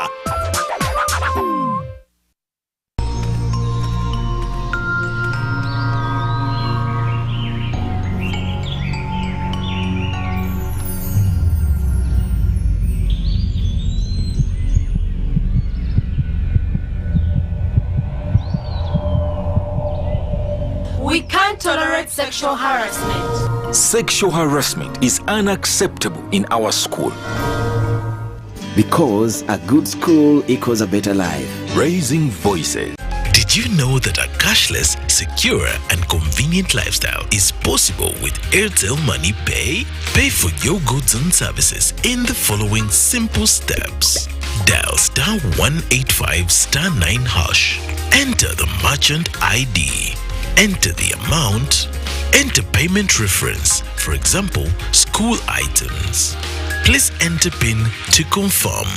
We can't tolerate sexual harassment. Sexual harassment is unacceptable in our school. Because a good school equals a better life. Raising voices. Did you know that a cashless, secure, and convenient lifestyle is possible with Airtel Money Pay? Pay for your goods and services in the following simple steps. Dial *185 *9#. Enter the merchant ID. Enter the amount. Enter payment reference, for example, school items. Please enter PIN to confirm.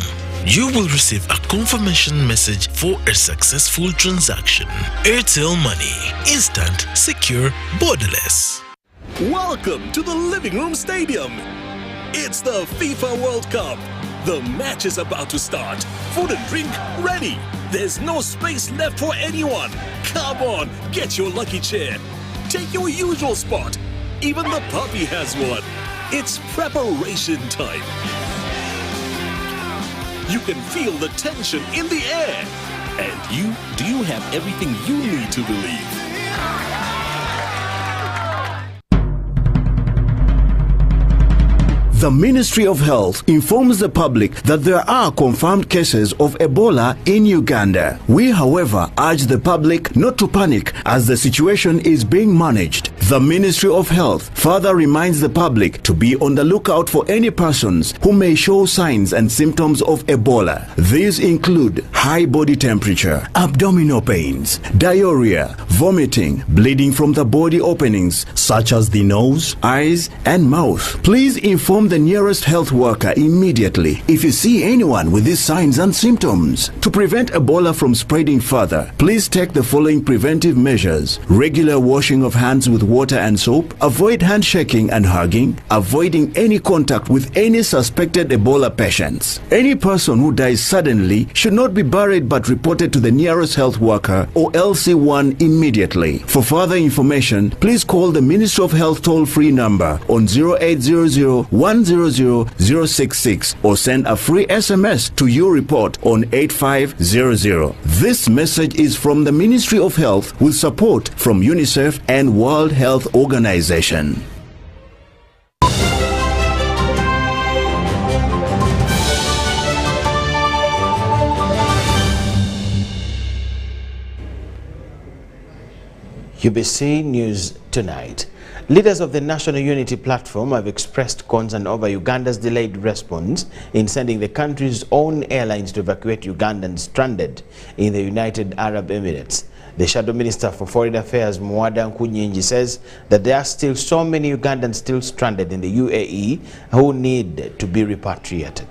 You will receive a confirmation message for a successful transaction. Airtel Money. Instant, secure, borderless. Welcome to the Living Room Stadium. It's the FIFA World Cup. The match is about to start. Food and drink ready. There's no space left for anyone. Come on, get your lucky chair. Take your usual spot. Even the puppy has one. It's preparation time. You can feel the tension in the air. And do you have everything you need to believe? The Ministry of Health informs the public that there are confirmed cases of Ebola in Uganda. We, however, urge the public not to panic as the situation is being managed. The Ministry of Health further reminds the public to be on the lookout for any persons who may show signs and symptoms of Ebola. These include high body temperature, abdominal pains, diarrhea, vomiting, bleeding from the body openings such as the nose, eyes, and mouth. Please inform the nearest health worker immediately if you see anyone with these signs and symptoms. To prevent Ebola from spreading further, please take the following preventive measures: regular washing of hands with water and soap, avoid handshaking and hugging, avoiding any contact with any suspected Ebola patients. Any person who dies suddenly should not be buried but reported to the nearest health worker or LC1 immediately. For further information, please call the Ministry of Health toll-free number on 0800-100-066 or send a free SMS to your report on 8500. This message is from the Ministry of Health with support from UNICEF and World Health Organization. UBC News Tonight. Leaders of the National Unity Platform have expressed concern over Uganda's delayed response in sending the country's own airlines to evacuate Ugandans stranded in the United Arab Emirates. The Shadow Minister for Foreign Affairs, Odongtho, says that there are still so many Ugandans still stranded in the UAE who need to be repatriated.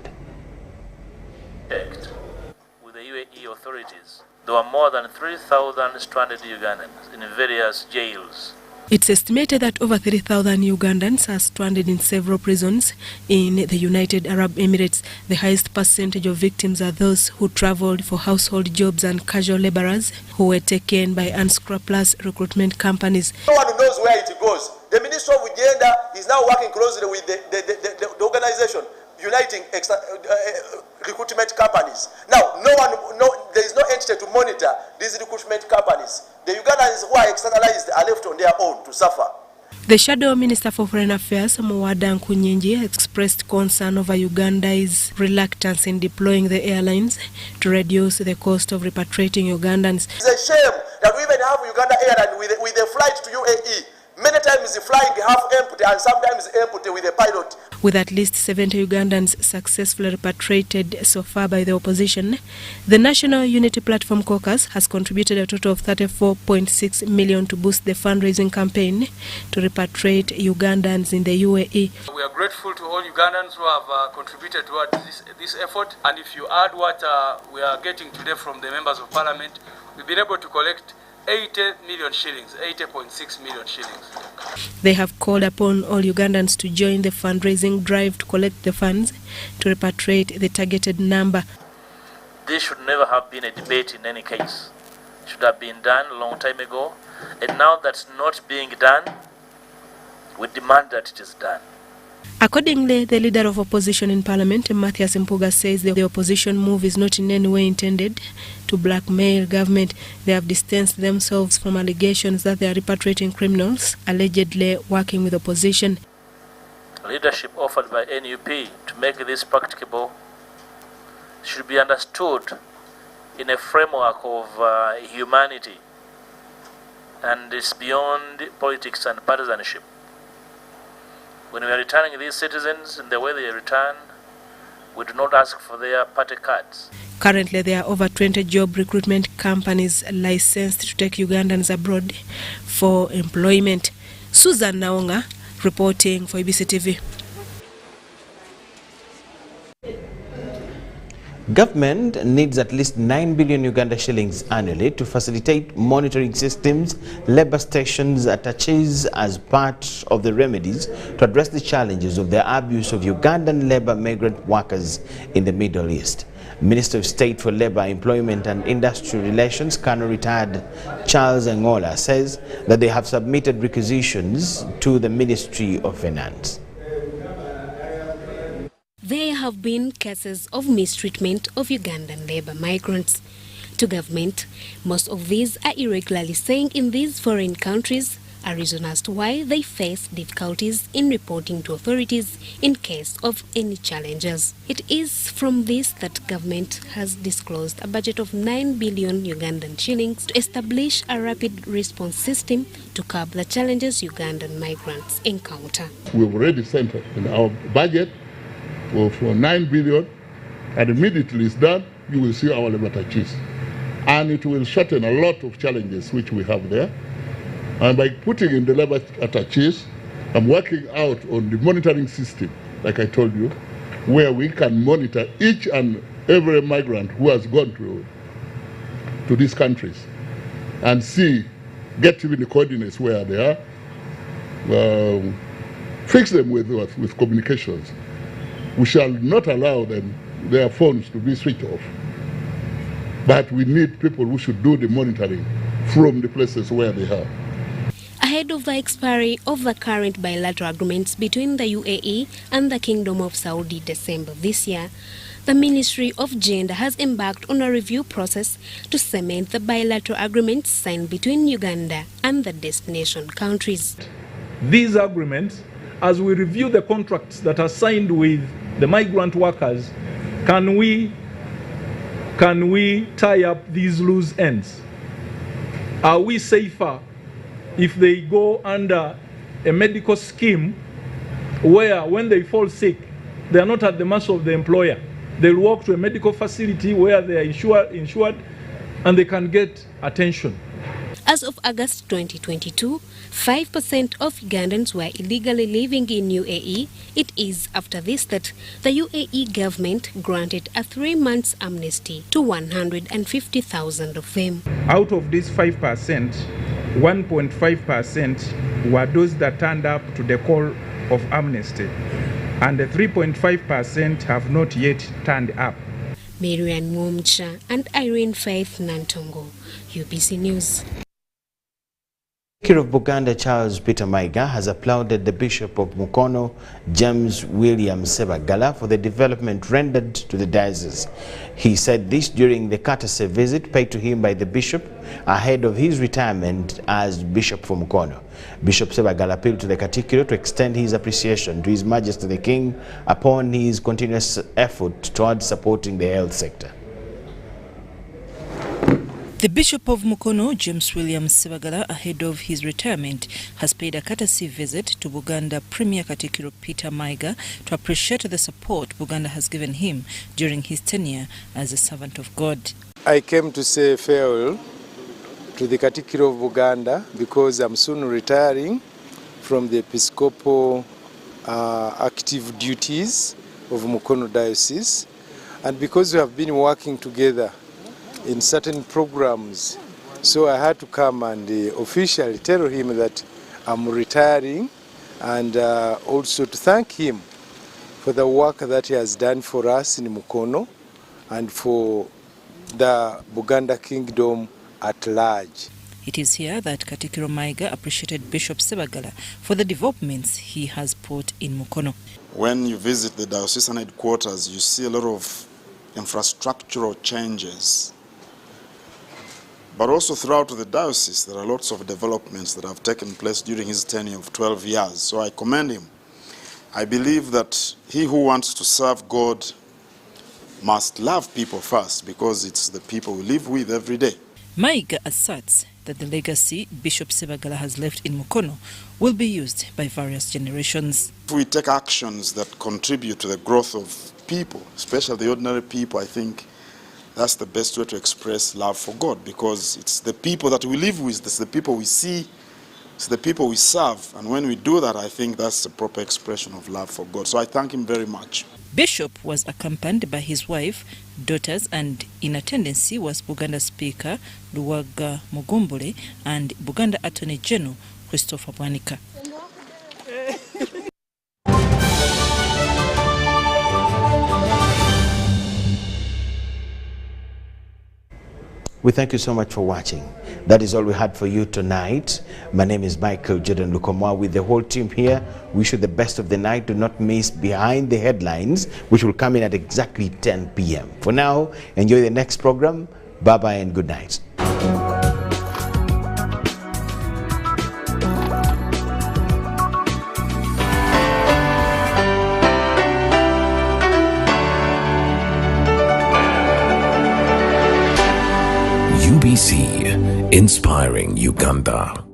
With the UAE authorities, there were more than 3,000 stranded Ugandans in various jails. It's estimated that over 3,000 Ugandans are stranded in several prisons in the United Arab Emirates. The highest percentage of victims are those who traveled for household jobs and casual laborers who were taken by unscrupulous recruitment companies. No one knows where it goes. The Minister of Gender is now working closely with the organization uniting recruitment companies. Now, there is no entity to monitor these recruitment companies. The Ugandans who are externalized are left on their own to suffer. The Shadow Minister for Foreign Affairs, Odongtho, expressed concern over Uganda's reluctance in deploying the airlines to reduce the cost of repatriating Ugandans. It's a shame that we even have Uganda Airline with a flight to UAE. Many times flying half empty and sometimes empty with a pilot. With at least 70 Ugandans successfully repatriated so far by the opposition, the National Unity Platform Caucus has contributed a total of 34.6 million to boost the fundraising campaign to repatriate Ugandans in the UAE. We are grateful to all Ugandans who have contributed towards this effort, and if you add what we are getting today from the members of parliament, we've been able to collect 80 million shillings, 80.6 million shillings. They have called upon all Ugandans to join the fundraising drive to collect the funds to repatriate the targeted number. This should never have been a debate in any case. It should have been done a long time ago, and now that's not being done, we demand that it is done. Accordingly, the leader of opposition in parliament, Matthias Mpuga, says the opposition move is not in any way intended to blackmail government. They have distanced themselves from allegations that they are repatriating criminals allegedly working with opposition. Leadership offered by NUP to make this practicable should be understood in a framework of humanity, and it's beyond politics and partisanship. When we are returning these citizens in the way they return, we do not ask for their party cards. Currently, there are over 20 job recruitment companies licensed to take Ugandans abroad for employment. Susan Naonga reporting for UBC TV. Government needs at least 9 billion Uganda shillings annually to facilitate monitoring systems, labor stations, attaches as part of the remedies to address the challenges of the abuse of Ugandan labor migrant workers in the Middle East. Minister of State for Labor, Employment and Industrial Relations, Colonel Retired Charles Angola, says that they have submitted requisitions to the Ministry of Finance. There have been cases of mistreatment of Ugandan labor migrants. To government, most of these are irregularly staying in these foreign countries, a reason as to why they face difficulties in reporting to authorities in case of any challenges. It is from this that government has disclosed a budget of 9 billion Ugandan shillings to establish a rapid response system to curb the challenges Ugandan migrants encounter. We've already sent in our budget for 9 billion, and immediately it's done, you will see our labor attaches. And it will shorten a lot of challenges which we have there. And by putting in the labor attaches, I'm working out on the monitoring system, like I told you, where we can monitor each and every migrant who has gone to these countries and see, get even the coordinates where they are, fix them with communications. We shall not allow their phones to be switched off. But we need people who should do the monitoring from the places where they are. Ahead of the expiry of the current bilateral agreements between the UAE and the Kingdom of Saudi December this year, the Ministry of Gender has embarked on a review process to cement the bilateral agreements signed between Uganda and the destination countries. These agreements, as we review the contracts that are signed with the migrant workers, can we tie up these loose ends? Are we safer if they go under a medical scheme where when they fall sick, they are not at the mercy of the employer. They'll walk to a medical facility where they are insured and they can get attention. As of August 2022, 5% of Ugandans were illegally living in UAE. It is after this that the UAE government granted a 3-month amnesty to 150,000 of them. Out of this 5%, 1.5% were those that turned up to the call of amnesty, and the 3.5% have not yet turned up. Marian Mwomcha and Irene Faith Nantongo, UBC News. Speaker of Buganda Charles Peter Maiga has applauded the Bishop of Mukono, James William Sebagala, for the development rendered to the diocese. He said this during the courtesy visit paid to him by the bishop ahead of his retirement as Bishop for Mukono. Bishop Sebagala appealed to the Katikiro to extend his appreciation to His Majesty the King upon his continuous effort towards supporting the health sector. The Bishop of Mukono, James William Sebagala, ahead of his retirement, has paid a courtesy visit to Buganda Premier Katikiro Peter Maiga to appreciate the support Buganda has given him during his tenure as a servant of God. I came to say farewell to the Katikiro of Buganda because I'm soon retiring from the Episcopal active duties of Mukono Diocese, and because we have been working together in certain programs, so I had to come and officially tell him that I'm retiring, and also to thank him for the work that he has done for us in Mukono and for the Buganda Kingdom at large. It is here that Katikiro Maiga appreciated Bishop Sebagala for the developments he has put in Mukono. When you visit the diocesan headquarters, you see a lot of infrastructural changes. But also throughout the diocese, there are lots of developments that have taken place during his tenure of 12 years. So I commend him. I believe that he who wants to serve God must love people first, because it's the people we live with every day. Maiga asserts that the legacy Bishop Sebagala has left in Mukono will be used by various generations. If we take actions that contribute to the growth of people, especially the ordinary people, I think that's the best way to express love for God, because it's the people that we live with, it's the people we see, it's the people we serve. And when we do that, I think that's the proper expression of love for God. So I thank him very much. Bishop was accompanied by his wife, daughters, and in attendance was Buganda Speaker Luwaga Mugumbule and Buganda Attorney General Christopher Bwanika. We thank you so much for watching. That is all we had for you tonight. My name is Michael Jordan Lukomwa with the whole team here. Wish you the best of the night. Do not miss Behind the Headlines, which will come in at exactly 10 p.m. For now, enjoy the next program. Bye-bye and good night. UBC, inspiring Uganda.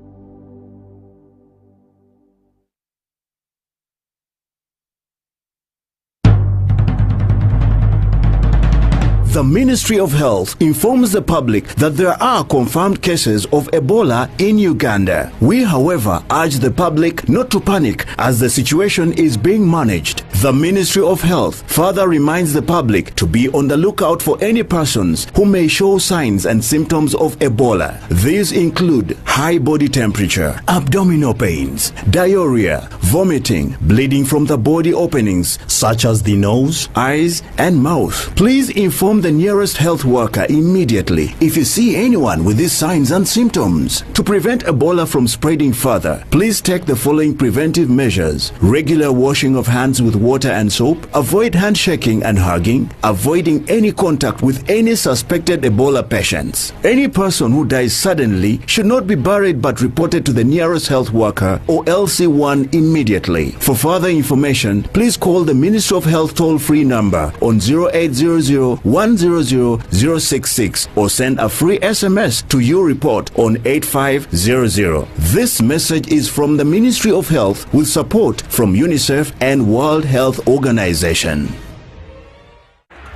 The Ministry of Health informs the public that there are confirmed cases of Ebola in Uganda. We, however, urge the public not to panic as the situation is being managed. The Ministry of Health further reminds the public to be on the lookout for any persons who may show signs and symptoms of Ebola. These include high body temperature, abdominal pains, diarrhea, vomiting, bleeding from the body openings such as the nose, eyes, and mouth. Please inform the nearest health worker immediately if you see anyone with these signs and symptoms. To prevent Ebola from spreading further, please take the following preventive measures: regular washing of hands with water and soap, avoid handshaking and hugging, avoiding any contact with any suspected Ebola patients. Any person who dies suddenly should not be buried but reported to the nearest health worker or LC1 immediately. For further information, please call the Ministry of Health toll-free number on 0800 100 066 or send a free SMS to your report on 8500. This message is from the Ministry of Health with support from UNICEF and World Health Organization.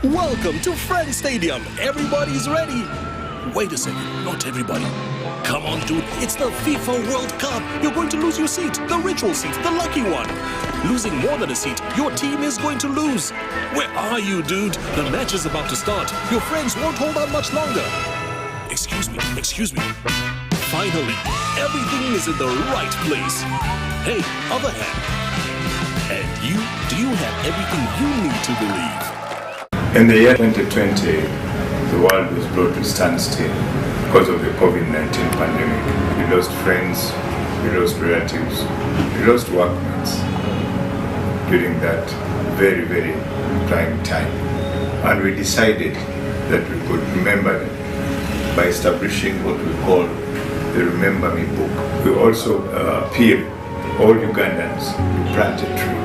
Welcome to Friends Stadium. Everybody's ready. Wait a second, not everybody. Come on, dude. It's the FIFA World Cup. You're going to lose your seat, the ritual seat, the lucky one. Losing more than a seat, your team is going to lose. Where are you, dude? The match is about to start. Your friends won't hold out much longer. Excuse me. Finally, everything is in the right place. Hey, other hand. And you, do you have everything you need to believe? In the year 2020, the world was brought to a standstill because of the COVID-19 pandemic. We lost friends, we lost relatives, we lost workmates during that very, very trying time. And we decided that we could remember them by establishing what we call the Remember Me book. We also appeal all Ugandans to plant a tree.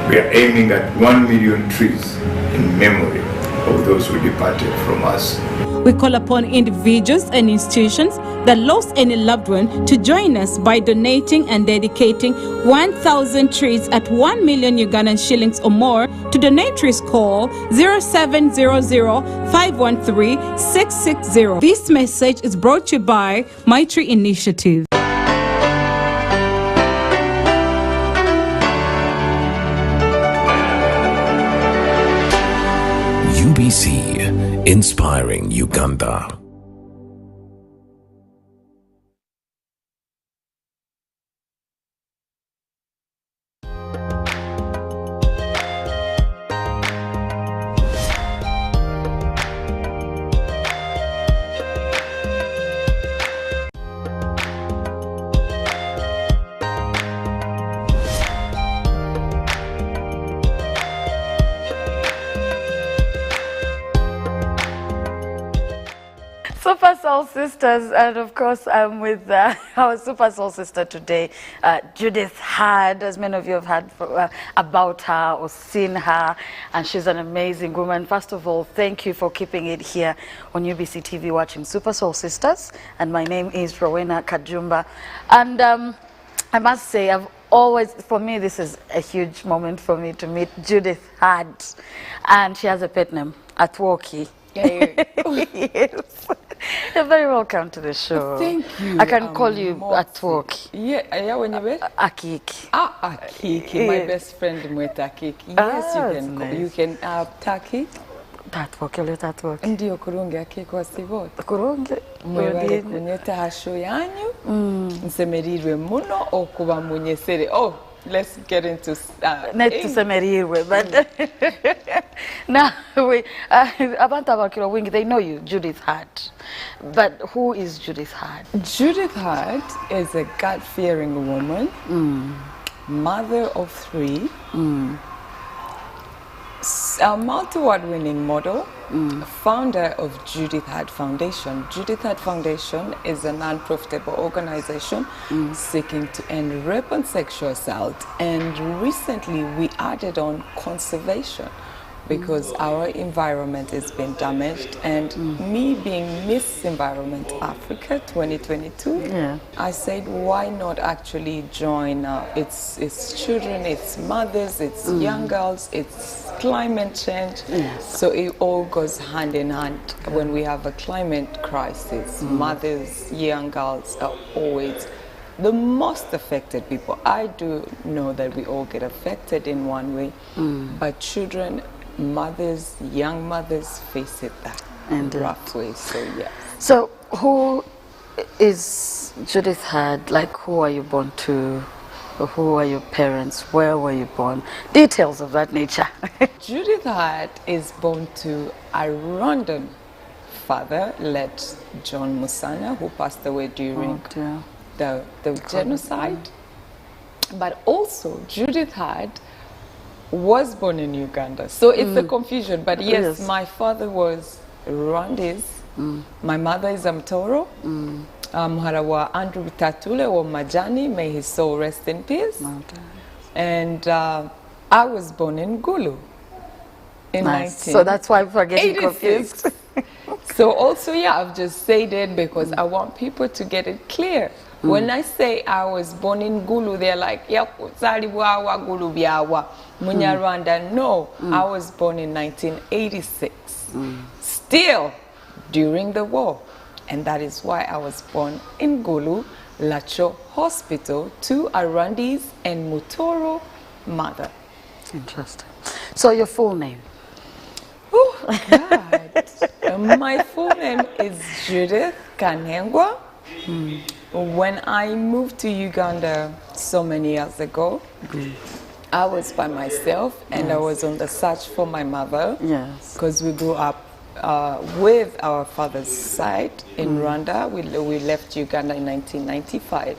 We are aiming at 1 million trees in memory of those who departed from us. We call upon individuals and institutions that lost any loved one to join us by donating and dedicating 1,000 trees at 1 million Ugandan shillings or more. To donate, trees call 0700 513 660. This message is brought to you by My Tree Initiative. UBC, inspiring Uganda. Super Soul Sisters, and of course I'm with our Super Soul Sister today, Judith Hard. As many of you have heard about her or seen her, and she's an amazing woman. First of all, thank you for keeping it here on UBC TV watching Super Soul Sisters, and my name is Rowena Kajumba, and I must say, for me, this is a huge moment for me to meet Judith Hard, and she has a pet name, Atwoki. Yes. You're very welcome to the show. Thank you. I can call you Atwoki. Yeah, when you're Akiki. Akiki, my best friend Mweta Akiki. Yes, you can Taki. Tatwoki. Ndio kurungi Akiki wasibote. Kurungi. Mwebale kunyeta hasho yanyu. Nsemerirwe muno okuba munyesere. Oh, let's get into but now abantu abakiro wingi, they know you, Judith Hard. But who is Judith Hard? Judith Hard is a God-fearing woman, mother of 3, a multi-award-winning model, founder of Judith Hard Foundation. Judith Hard Foundation is a non-profitable organization seeking to end rape and sexual assault. And recently we added on conservation because our environment has been damaged. And me being Miss Environment Africa 2022, I said, why not actually join it's children, it's mothers, it's young girls, it's climate change. So it all goes hand in hand. When we have a climate crisis, mothers, young girls are always the most affected people. I do know that we all get affected in one way, but children, mothers, young mothers face it that rough way. So yes. So who is Judith Hard? Like, who are you born to? Who are your parents? Where were you born? Details of that nature. Judith Hard is born to a Rwandan father, led John Musana, who passed away during the genocide. But also Judith Hard was born in Uganda. So it's a confusion. But yes, my father was Rwandese. My mother is Mtoro. Harawa Andrew Tatule or Majani, may his soul rest in peace. And I was born in Gulu. In So that's why we're getting confused. So also, yeah, I've just said it because I want people to get it clear. When I say I was born in Gulu, they're like, yep, Gulu biawa, Munyarwanda. No, I was born in 1986. Still during the war. And that is why I was born in Gulu, Lacho Hospital, to a Rwandese and Mutoro mother. Interesting. So your full name? Oh, God. My full name is Judith Kanengwa. When I moved to Uganda so many years ago, I was by myself and I was on the search for my mother. Yes. Because we grew up with our father's side in Rwanda. We left Uganda in 1995.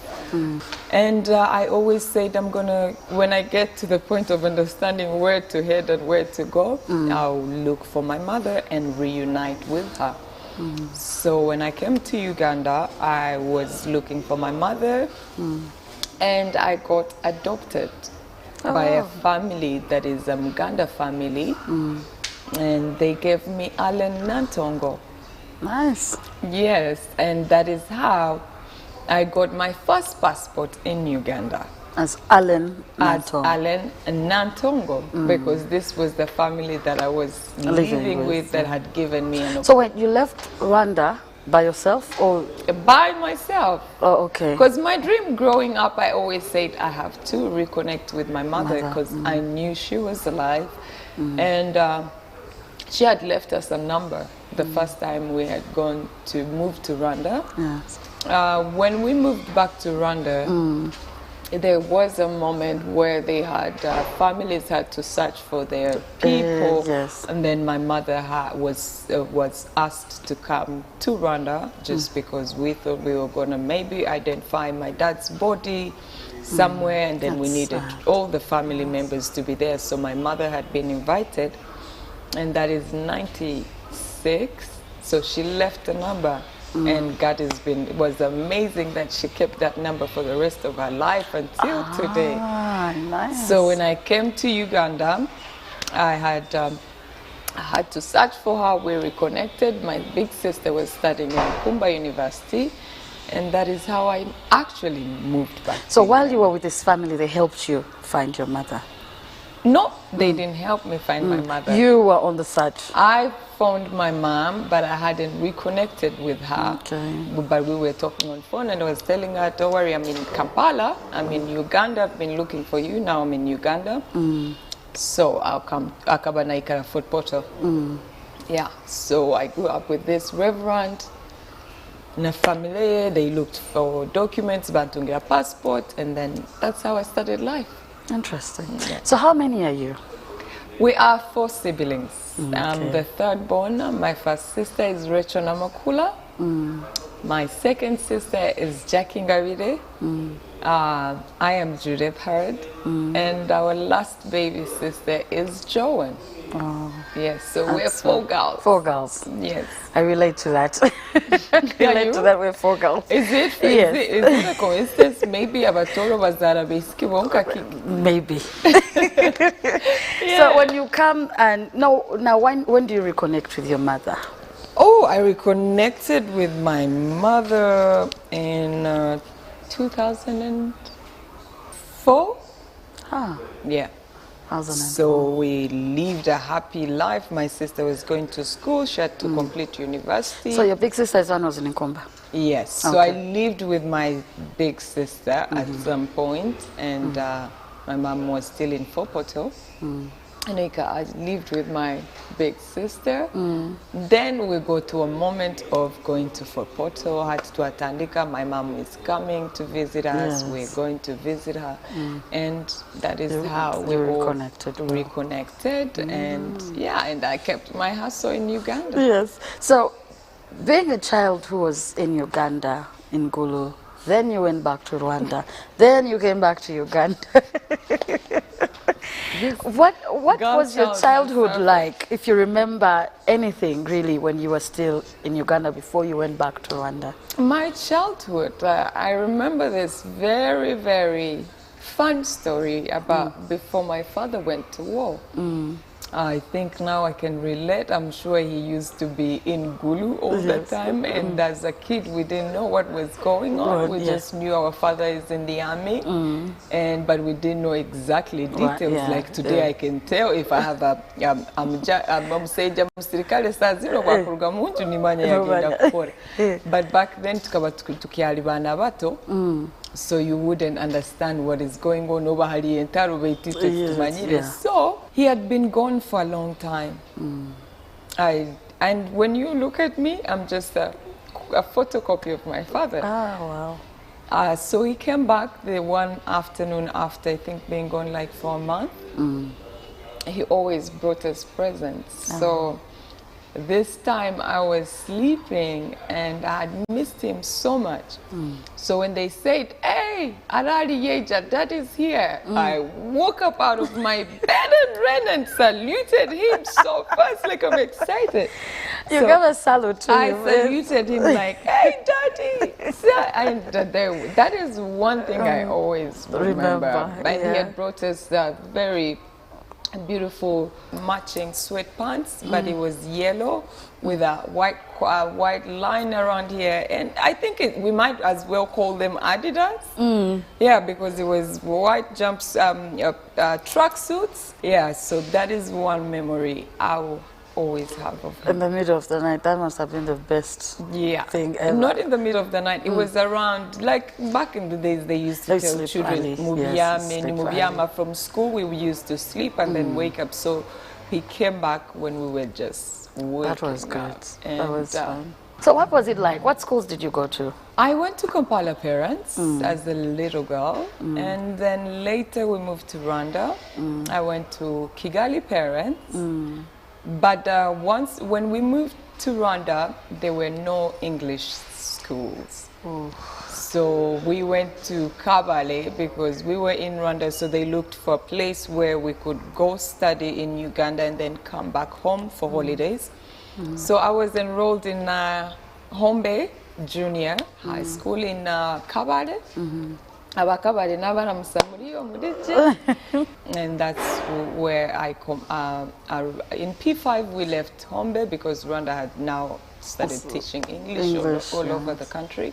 And I always said when I get to the point of understanding where to head and where to go, I'll look for my mother and reunite with her. So when I came to Uganda, I was looking for my mother and I got adopted by a family that is a Muganda family. And they gave me Allen Nantongo. Nice. Yes, and that is how I got my first passport in Uganda. As Allen Nantongo. As Allen Nantongo, because this was the family that I was living with that had given me an. So when you left Rwanda by yourself or? By myself. Oh, okay. Because my dream growing up, I always said I have to reconnect with my mother because I knew she was alive. And she had left us a number the first time we had gone to move to Rwanda. Yes. When we moved back to Rwanda, there was a moment where they had families had to search for their people, and then my mother was asked to come to Rwanda just because we thought we were gonna maybe identify my dad's body somewhere, and then we needed all the family members to be there. So my mother had been invited. And that is 96. So she left a number, and God it was amazing that she kept that number for the rest of her life until today. Nice. So when I came to Uganda, I had to search for her. We reconnected. My big sister was studying in Kumba University, and that is how I actually moved back. So while you were with this family, they helped you find your mother? No, they didn't help me find my mother. You were on the search? I found my mom, but I hadn't reconnected with her. Okay. But we were talking on phone, and I was telling her, don't worry, I'm in Kampala. I'm in Uganda. I've been looking for you. Now I'm in Uganda. So I'll come. Akabanaikara Fort Portal. Yeah. So I grew up with this reverend. In a family, they looked for documents, Bantungira passport, and then that's how I started life. Interesting. Yeah. So how many are you? We are 4 siblings. I'm the third born. My first sister is Rachel Namakula. My second sister is Jackie Ngawire. I am Judith Hurd. And our last baby sister is Joan. Yes, so we're 4 girls. 4 girls. Yes. I relate to that. Relate to that, we're 4 girls. Is it? Yes. Is it a coincidence? Maybe Abatoro Bazara Beski wonka. Maybe. So when you come and now when do you reconnect with your mother? Oh, I reconnected with my mother in 2004. Yeah. So we lived a happy life. My sister was going to school. She had to complete university. So your big sister's one was in Nkomba? Yes. So I lived with my big sister at some point, and my mom was still in Fort Portal. And I lived with my big sister. Then we go to a moment of going to Fort Portal, had to Atandika. My mom is coming to visit us. Yes. We're going to visit her. And that is how we reconnected. And yeah, and I kept my hustle in Uganda. Yes. So being a child who was in Uganda, in Gulu, then you went back to Rwanda, then you came back to Uganda. What was your childhood like, if you remember anything really when you were still in Uganda before you went back to Rwanda? My childhood, I remember this very, very fun story about before my father went to war. I think now I can relate. I'm sure he used to be in Gulu all the time, and as a kid we didn't know what was going on. We just knew our father is in the army, but we didn't know exactly details. Like today I can tell if I have a but back then tukaba tukyali bana bato. So you wouldn't understand what is going on over So he had been gone for a long time. And when you look at me, I'm just a photocopy of my father. Ah, wow. So he came back the one afternoon after, I think, being gone like for a month. He always brought us presents. So this time I was sleeping and I had missed him so much. So when they said, "Hey, Arari Yeja, Dad is here," I woke up out of my bed and ran and saluted him so fast, like I'm excited. You gave a salute to I him. saluted him like, "Hey, Daddy." That is one thing I always remember. And he had brought us very beautiful matching sweatpants, but it was yellow with a white line around here, and I think we might as well call them Adidas. Yeah, because it was white jumps, track suits. Yeah, so that is one memory I will always have of him. In the middle of the night, that must have been the best thing ever. Not in the middle of the night. It was around, like back in the days, they used to tell children, Mubyama from school, we used to sleep and then wake up. So he came back when we were just waking. That was good. And, that was fun. So what was it like? What schools did you go to? I went to Kampala Parents as a little girl, and then later we moved to Rwanda. I went to Kigali Parents. But when we moved to Rwanda, there were no English schools. So we went to Kabale because we were in Rwanda, so they looked for a place where we could go study in Uganda and then come back home for holidays. So I was enrolled in Hombe Junior High School in Kabale. And that's where I come. In P5 we left Hombe because Rwanda had now started teaching English all over the country.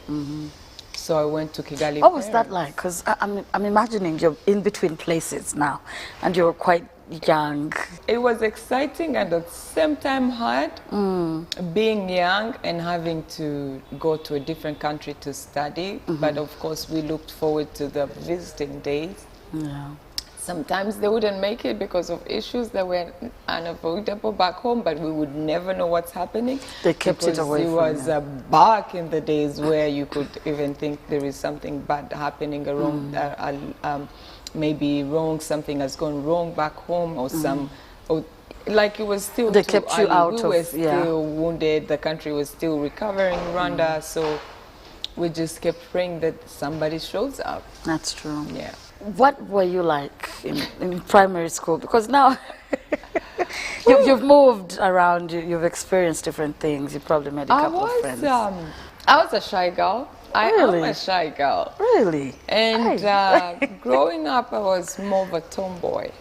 So I went to Kigali. What was that like? Because I'm imagining you're in between places now, and you're quite young. It was exciting and at the same time hard, being young and having to go to a different country to study. But of course we looked forward to the visiting days. Sometimes they wouldn't make it because of issues that were unavoidable back home, but we would never know what's happening. They kept it away from it was back in the days where you could even think there is something bad happening around, maybe something has gone wrong back home, or like it was still they kept you out we were still wounded, the country was still recovering, Rwanda, so we just kept praying that somebody shows up. That's true. Yeah. What were you like in primary school? Because now you've moved around, you've experienced different things, you probably made a couple of friends. I was a shy girl. I am a shy girl. Really? And growing up, I was more of a tomboy.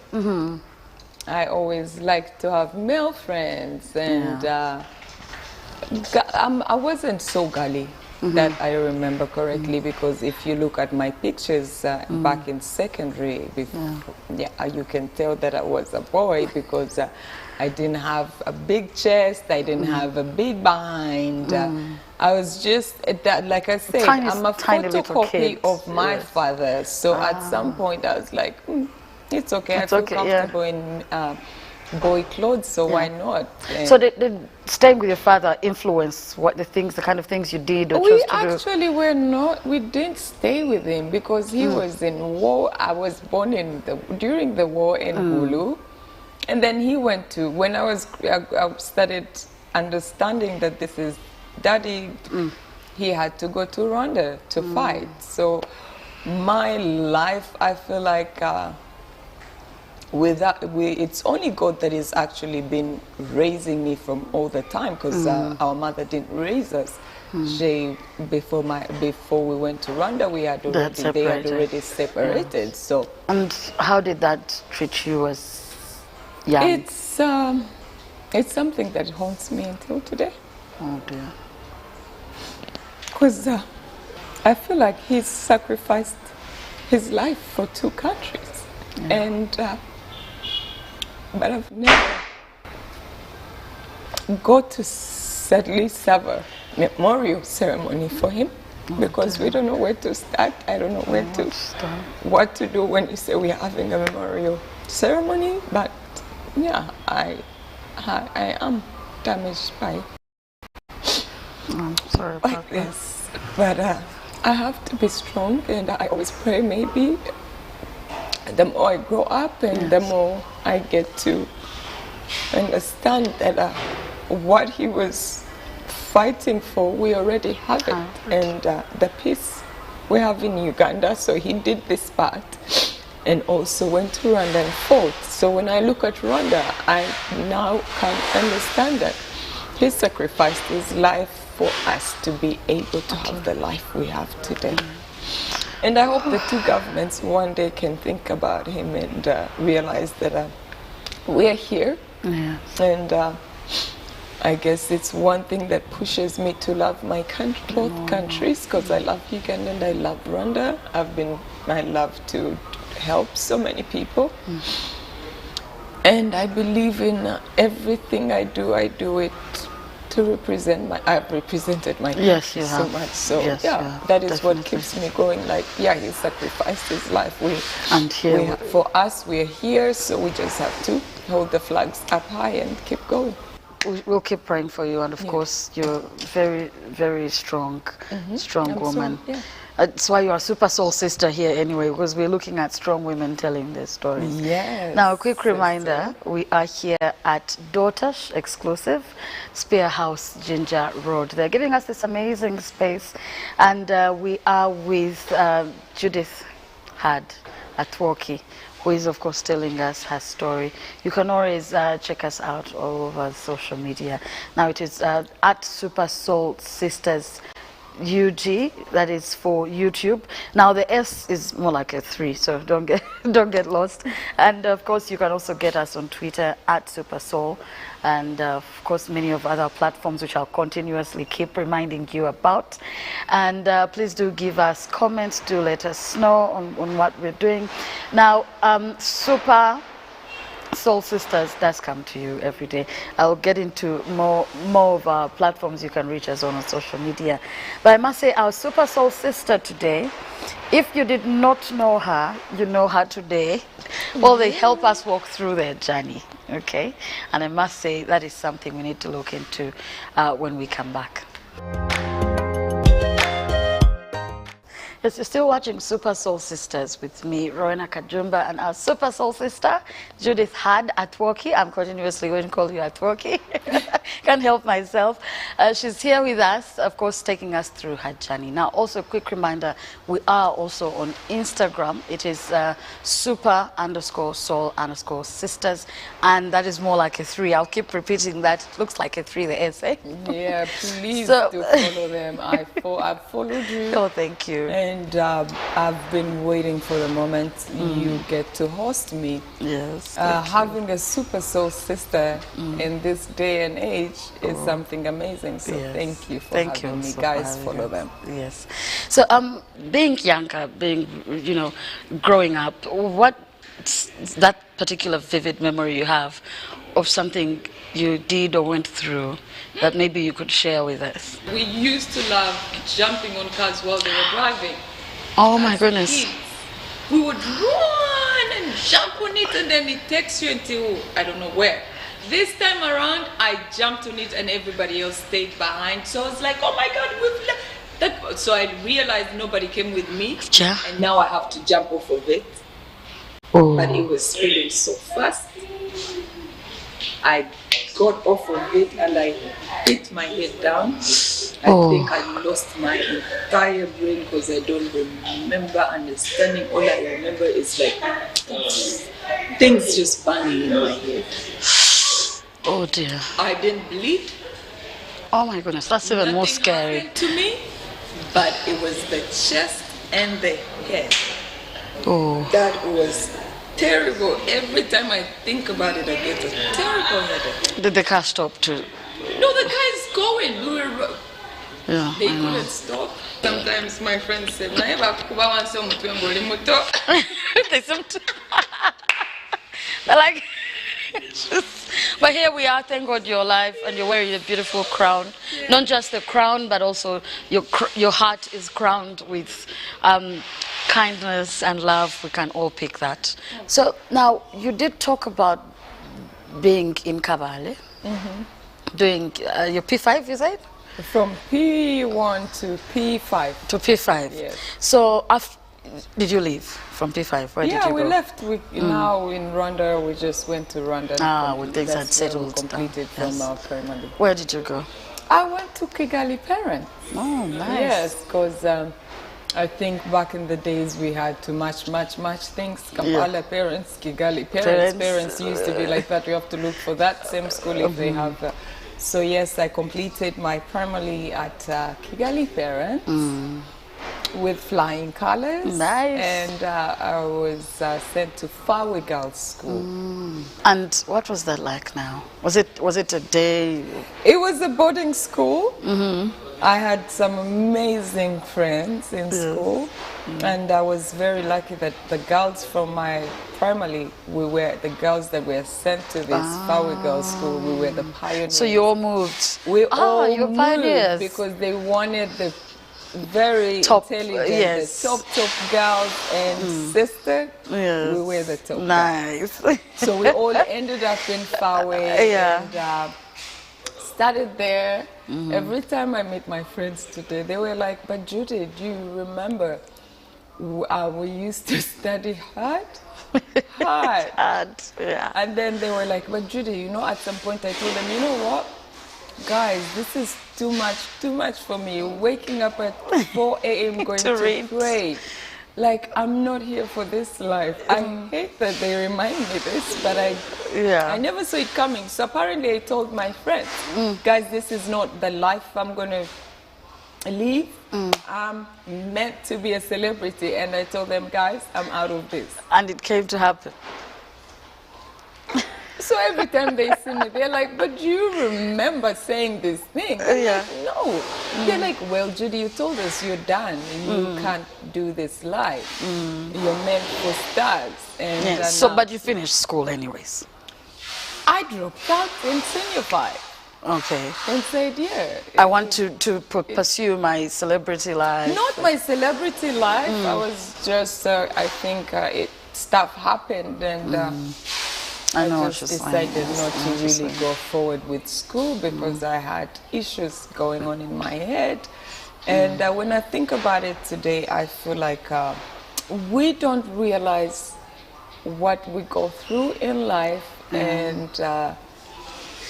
I always liked to have male friends, and I wasn't so gully. That I remember correctly, because if you look at my pictures back in secondary, you can tell that I was a boy because I didn't have a big chest, I didn't have a big behind. I was just, like I said, I'm a photocopy of my father. So at some point I was like, it's okay, I feel comfortable in boy clothes, so why not? So did staying with your father influence the kind of things you did or chose to do? We didn't stay with him because he was in war. I was born during the war in Gulu, and then he went to, when I started understanding that this is Daddy, he had to go to Rwanda to fight. So my life, I feel like it's only God that has actually been raising me from all the time, because our mother didn't raise us. Before we went to Rwanda, they had already separated. So, and how did that treat you as young? It's something that haunts me until today. Oh dear. Because I feel like he's sacrificed his life for 2 countries, and but I've never got to sadly serve a memorial ceremony for him, because we don't know where to start. I don't know what to do when you say we are having a memorial ceremony. But yeah, I am damaged by I'm sorry about this. But I have to be strong, and I always pray maybe the more I grow up and the more I get to understand that what he was fighting for, we already have it. And the peace we have in Uganda, so he did this part and also went to Rwanda and fought. So when I look at Rwanda, I now can understand that he sacrificed his life for us to be able to have the life we have today. And I hope the 2 governments one day can think about him and realize that we're here. And I guess it's one thing that pushes me to love my country, both countries, because I love Uganda and I love Rwanda. I love to help so many people. And I believe in everything I do it to represent I've represented my country so much. So that is what keeps me going. Like, he sacrificed his life. For us, we're here, so we just have to hold the flags up high and keep going. We'll keep praying for you, and of course, you're very, very strong, strong woman. That's why you are Super Soul Sister here anyway, because we're looking at strong women telling their stories. Now, a quick reminder, we are here at Daughter's Exclusive, Spear House, Ginger Road. They're giving us this amazing space, and we are with Judith Had Atwoki, who is, of course, telling us her story. You can always check us out all over social media. Now, it is at Super Soul Sisters UG, that is for YouTube. Now the S is more like a 3, so don't get lost. And of course, you can also get us on Twitter at Super Soul, and of course many of other platforms which I'll continuously keep reminding you about. And please do give us comments, do let us know on what we're doing. Now Super Soul Sisters does come to you every day. I'll get into more of our platforms you can reach us on social media. But I must say, our Super Soul Sister today, if you did not know her, you know her today. Well, they help us walk through their journey, okay? And I must say, that is something we need to look into when we come back. Yes, you're still watching Super Soul Sisters with me, Rowena Kajumba, and our Super Soul Sister, Judith Had Atwoki. I'm continuously going to call you Atwoki. Can't help myself. She's here with us, of course, taking us through her journey. Now, also a quick reminder, we are also on Instagram. It is super_soul_sisters, and that is more like a 3. I'll keep repeating that. It looks like a 3, the S, eh? Yeah, please do follow them. I've followed you. Oh, thank you. And I've been waiting for the moment you get to host me. Yes. Having a Super Soul Sister in this day and age is something amazing. So thank you for having me. Guys, follow them. Yes. So being younger, growing up, what's that particular vivid memory you have of something you did or went through that maybe you could share with us? We used to love jumping on cars while they were driving. Oh my goodness. Kids. We would run and jump on it, and then it takes you until I don't know where. This time around, I jumped on it and everybody else stayed behind. So I was like, oh my God, so I realized nobody came with me. Yeah. And now I have to jump off of it. Oh. But it was speeding so fast. I got off of it and I hit my head down. I think I lost my entire brain because I don't remember understanding. All I remember is like things just banging in my head. Oh dear. I didn't bleed. Oh my goodness, that's even more scary. Nothing happened to me, but it was the chest and the head. Oh. That was terrible. Every time I think about it, I get a terrible headache. Did the car stop too? No, the car is going. Yeah, They couldn't stop. Sometimes my friends say, they seem to. They're like, but here we are, thank God you're alive and you're wearing a beautiful crown. Yeah. Not just the crown, but also your heart is crowned with kindness and love. We can all pick that. So now, you did talk about being in Kabale, doing your P5, you said? From P1 to P5. To P5. Yes. So did you leave from P5? Where did you go? Yeah, we left. Now in Rwanda, we just went to Rwanda. When things had settled. Completed from our primary. Where did you go? I went to Kigali Parents. Oh, nice. Yes, because I think back in the days we had to match things. Kampala Parents, Kigali Parents used to be like that. You have to look for that same school if they have. So yes, I completed my primary at Kigali Parents with flying colors. Nice. And I was sent to Fawe Girls School. And what was that like now? Was it a day? It was a boarding school. I had some amazing friends in school. And I was very lucky that the girls from my primary, we were the girls that were sent to this Fawe Girls School. We were the pioneers. So you all moved? We all you were moved pioneers. because they wanted the very top, intelligent, the top girls and sister. Yes. We were the top. Nice. So we all ended up in Fawe and started there. Every time I meet my friends today, they were like, "But Judy, do you remember we used to study hard?" Yeah. And then they were like, "But Judy, at some point I told them, you know what? Guys, this is too much for me. Waking up at 4 a.m. going to pray. Like, I'm not here for this life." I hate that they remind me this, but I never saw it coming. So apparently I told my friends, guys, this is not the life I'm going to live. I'm meant to be a celebrity. And I told them, guys, I'm out of this. And it came to happen. So every time they see me, they're like, "But do you remember saying this thing?" I'm like, no. They're like, "Well, Judy, you told us you're done. You can't do this life. You're meant for stars." And but you finished school anyways? I dropped out in senior 5. Okay. And said, I want to pursue my celebrity life. Not my celebrity life. I was just, I think stuff happened and... I just decided not to really go forward with school because I had issues going on in my head. And when I think about it today, I feel like we don't realize what we go through in life. And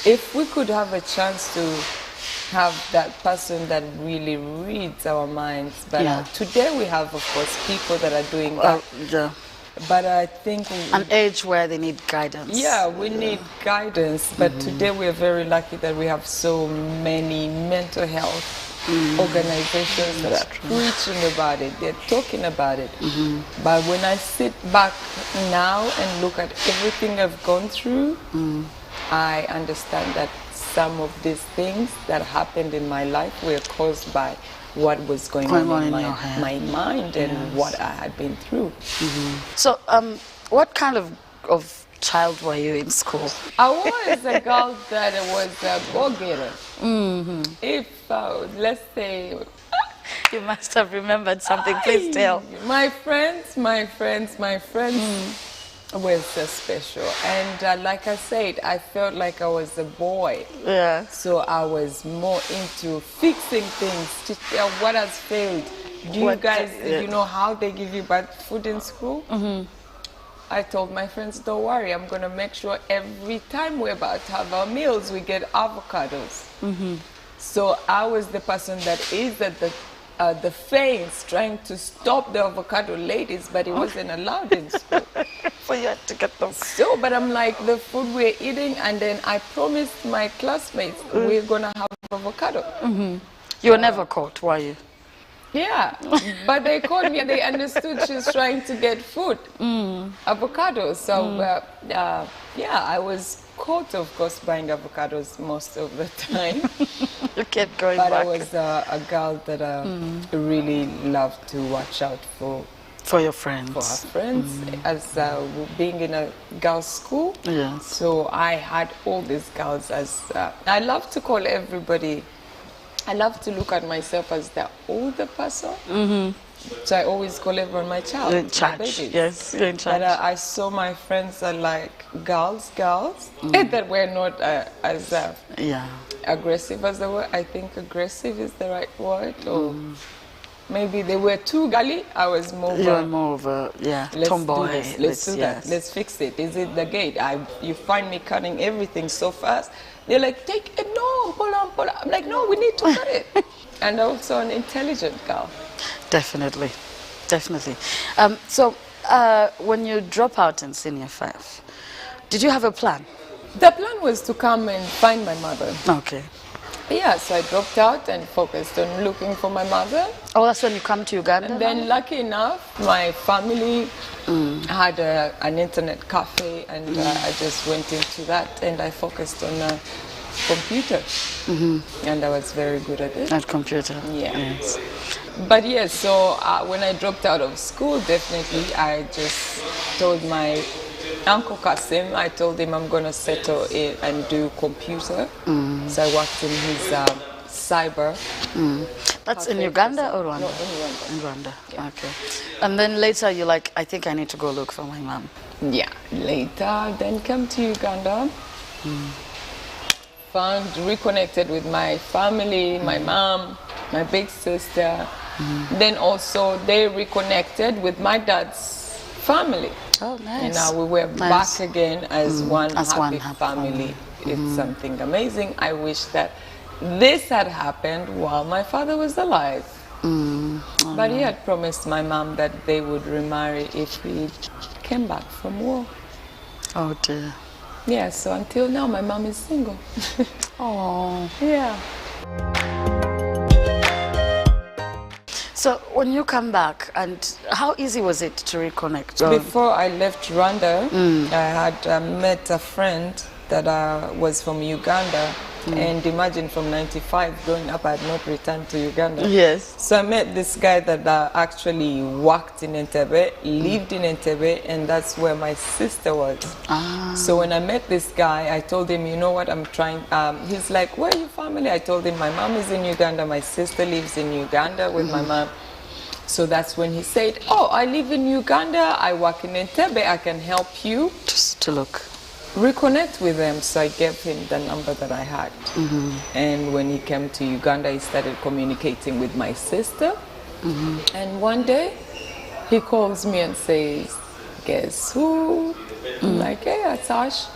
if we could have a chance to have that person that really reads our minds. But today we have, of course, people that are doing that. But I think... An age where they need guidance. Yeah, we need guidance. But today we're very lucky that we have so many mental health organizations that are preaching about it. They're talking about it. But when I sit back now and look at everything I've gone through, I understand that some of these things that happened in my life were caused by what was going on in my mind and what I had been through. So, what kind of child were you in school? I was a girl that was a go-getter. If, let's say... You must have remembered something, please tell. My friends was special. And like I said, I felt like I was a boy. Yeah. So I was more into fixing things, to tell what has failed. Do you guys, you know how they give you bad food in school? I told my friends, don't worry, I'm going to make sure every time we're about to have our meals, we get avocados. So I was the person that is at the fence trying to stop the avocado ladies, but it wasn't allowed in school. So you had to get them. So, but I'm like, the food we're eating, and then I promised my classmates we're gonna have avocado. You were never caught, were you? Yeah, but they called me and they understood she's trying to get food, avocado. So, yeah, I was caught, of course, buying avocados most of the time. You kept going but back. I was a girl that really loved to watch out for your friends. For our friends, as being in a girls' school. Yes. So I had all these girls as, I love to call everybody, I love to look at myself as the older person. So I always call everyone my child. You're in charge. Yes, you're in charge. But I saw my friends are like girls, that were not as aggressive as they were. I think aggressive is the right word. Or maybe they were too girly. I was more You were more of a, tomboy. Let's do that. Let's fix it. Is it the gate? You find me cutting everything so fast. They're like, take it, no, pull on. I'm like, no, we need to cut it. And also an intelligent girl. Definitely, definitely. So when you drop out in Senior 5, did you have a plan? The plan was to come and find my mother. Okay. Yeah, so I dropped out and focused on looking for my mother. Oh, that's when you come to Uganda? And then, lucky enough, my family had an internet cafe, and I just went into that, and I focused on computer. And I was very good at it. At computer? Yeah. Yes. But yes, so when I dropped out of school, definitely I just told my Uncle Kasim, I told him I'm going to settle in and do computer. So I worked in his cyber. That's in Uganda or Rwanda? No, in Rwanda. In Rwanda, Yeah. okay. And then later you're like, I think I need to go look for my mom. Yeah, later, then came to Uganda. Reconnected with my family, my mom, my big sister. Then also they reconnected with my dad's family. Oh, nice. And now we were back again as one happy family. It's something amazing. I wish that this had happened while my father was alive. But he had promised my mom that they would remarry if he came back from war. Oh dear. Yeah, so until now my mom is single. Oh. Yeah. So when you come back, and how easy was it to reconnect? Before I left Rwanda, I had met a friend that was from Uganda. And imagine from 95 growing up, I had not returned to Uganda. Yes. So I met this guy that actually worked in Entebbe, lived in Entebbe, and that's where my sister was. So when I met this guy, I told him, you know what, I'm trying, he's like, where are your family? I told him my mom is in Uganda, my sister lives in Uganda with my mom. So that's when he said, oh, I live in Uganda, I work in Entebbe, I can help you. Just to look. Reconnect with them. So I gave him the number that I had. And when he came to Uganda, he started communicating with my sister. And one day he calls me and says, guess who? I'm like, hey, Atash.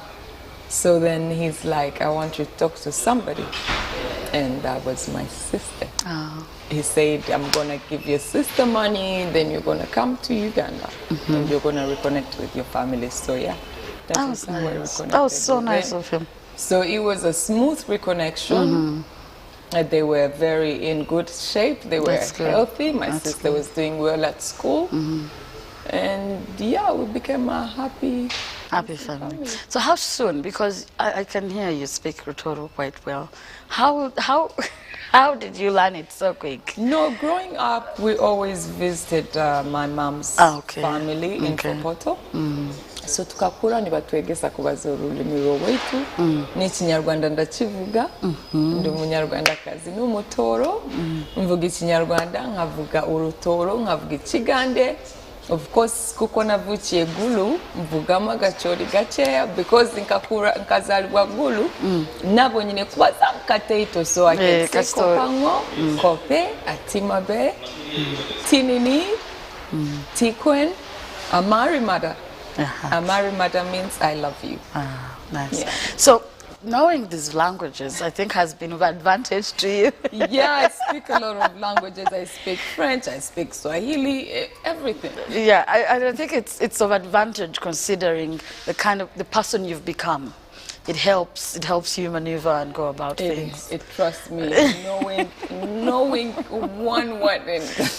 So then he's like, I want you to talk to somebody. And that was my sister. He said, I'm going to give your sister money, then you're going to come to Uganda. And you're going to reconnect with your family. So yeah. That was nice. That was so nice of him. So it was a smooth reconnection. They were very in good shape. They were healthy. My sister was doing well at school. And yeah, we became a happy family. So how soon? Because I can hear you speak Rutoro quite well. How did you learn it so quick? No, growing up, we always visited my mom's family in Kopoto. So tukakura nibatwegesa kubaza olulimi lwowaitu n'Ekinyarwanda ndakivuga ndi Umunyarwandakazi n'Omutoro mvuga Ekinyarwanda nkavuga Olutoro nkavuga Ekigande. Of course kuko navukiye Gulu mvugamu agachori gakeya because nkazalibwa Gulu nabo nyine kubaza mukateito so I can say Kopango, Kope, Atimabe, Tinini, Tikwen, Amari Mother. Amari Mother means I love you. Nice. Yeah. So knowing these languages, I think, has been of advantage to you. Yeah, I speak a lot of languages. I speak French, I speak Swahili, everything. Yeah, I think it's of advantage considering the person you've become. It helps you maneuver and go about things. Trust me, knowing one word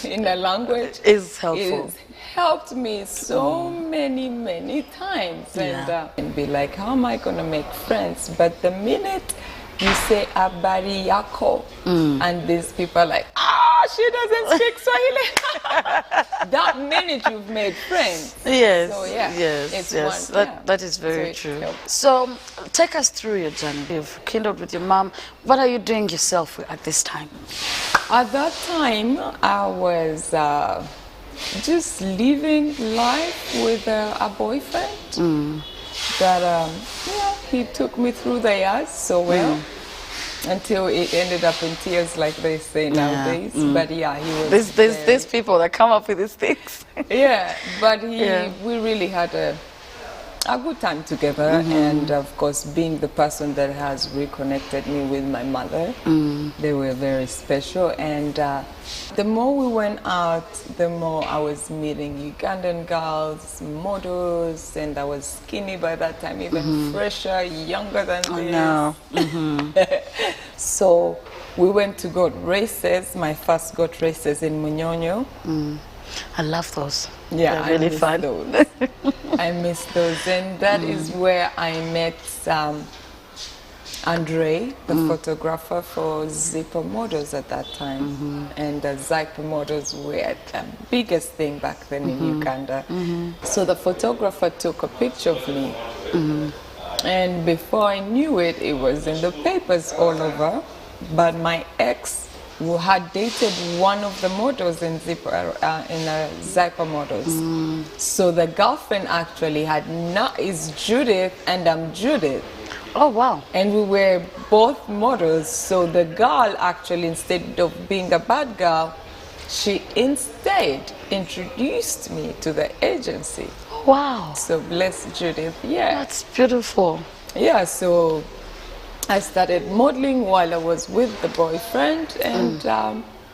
in a language is helpful. Helped me so many times. And be like, how am I going to make friends? But the minute you say abari yako, and these people are like, she doesn't speak Swahili. That minute you've made friends. Yes, so, yeah, yes. That is very true. So take us through your journey. You've kindled with your mom. What are you doing yourself at this time? At that time, I was just living life with a boyfriend. That he took me through the years so well. Until it ended up in tears, like they say nowadays. But he was. There's people that come up with these things. But we really had a good time together, and of course, being the person that has reconnected me with my mother, they were very special. And the more we went out, the more I was meeting Ugandan girls, models, and I was skinny by that time, even fresher, younger than this. So we went to goat races. My first goat races in Munyonyo. I love those. Yeah, they're really fun. Those. I miss those, and that is where I met Andre, the photographer for Zipper models at that time. And the Zipper models were the biggest thing back then in Uganda. So the photographer took a picture of me. And before I knew it, it was in the papers all over. But my ex, who had dated one of the models in Zipper models. So the girlfriend actually is Judith, and I'm Judith. Oh, wow. And we were both models. So the girl actually, instead of being a bad girl, she instead introduced me to the agency. Wow. So bless Judith. Yeah. That's beautiful. Yeah, so I started modeling while I was with the boyfriend, and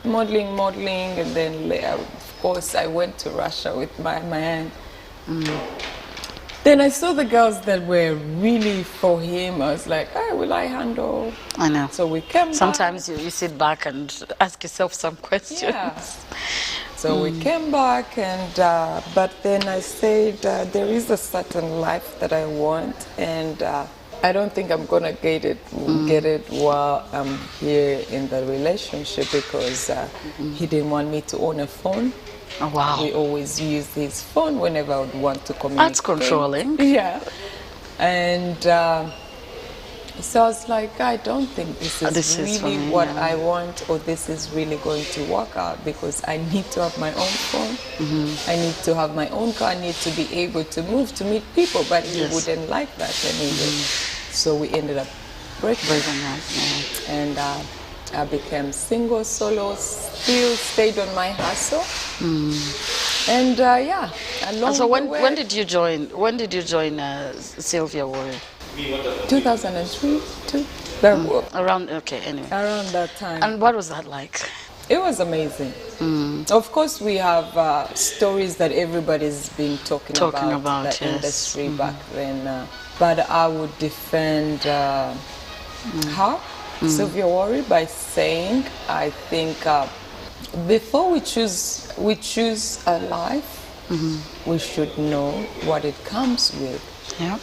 modeling, and then of course I went to Russia with my man. Then I saw the girls that were really for him. I was like, hey, will I handle? I know. So we came Sometimes you sit back and ask yourself some questions. Yeah. So we came back, and but then I said, there is a certain life that I want, and I don't think I'm gonna get it while I'm here in the relationship, because he didn't want me to own a phone. Oh, wow. We always use his phone whenever I would want to communicate. That's controlling. Yeah. And so I was like, I don't think this is really what I want, or this is really going to work out, because I need to have my own phone. I need to have my own car. I need to be able to move to meet people, but he wouldn't like that anyway. So we ended up breaking up. And I became single, solo, still stayed on my hustle. And along so the way, when did you join? When did you join Sylvia Warrior? 2003, too. Around anyway. Around that time. And what was that like? It was amazing. Of course, we have stories that everybody's been talking about the industry back then. But I would defend her, Sylvia Warrior, by saying, I think before we choose a life, we should know what it comes with. Yeah.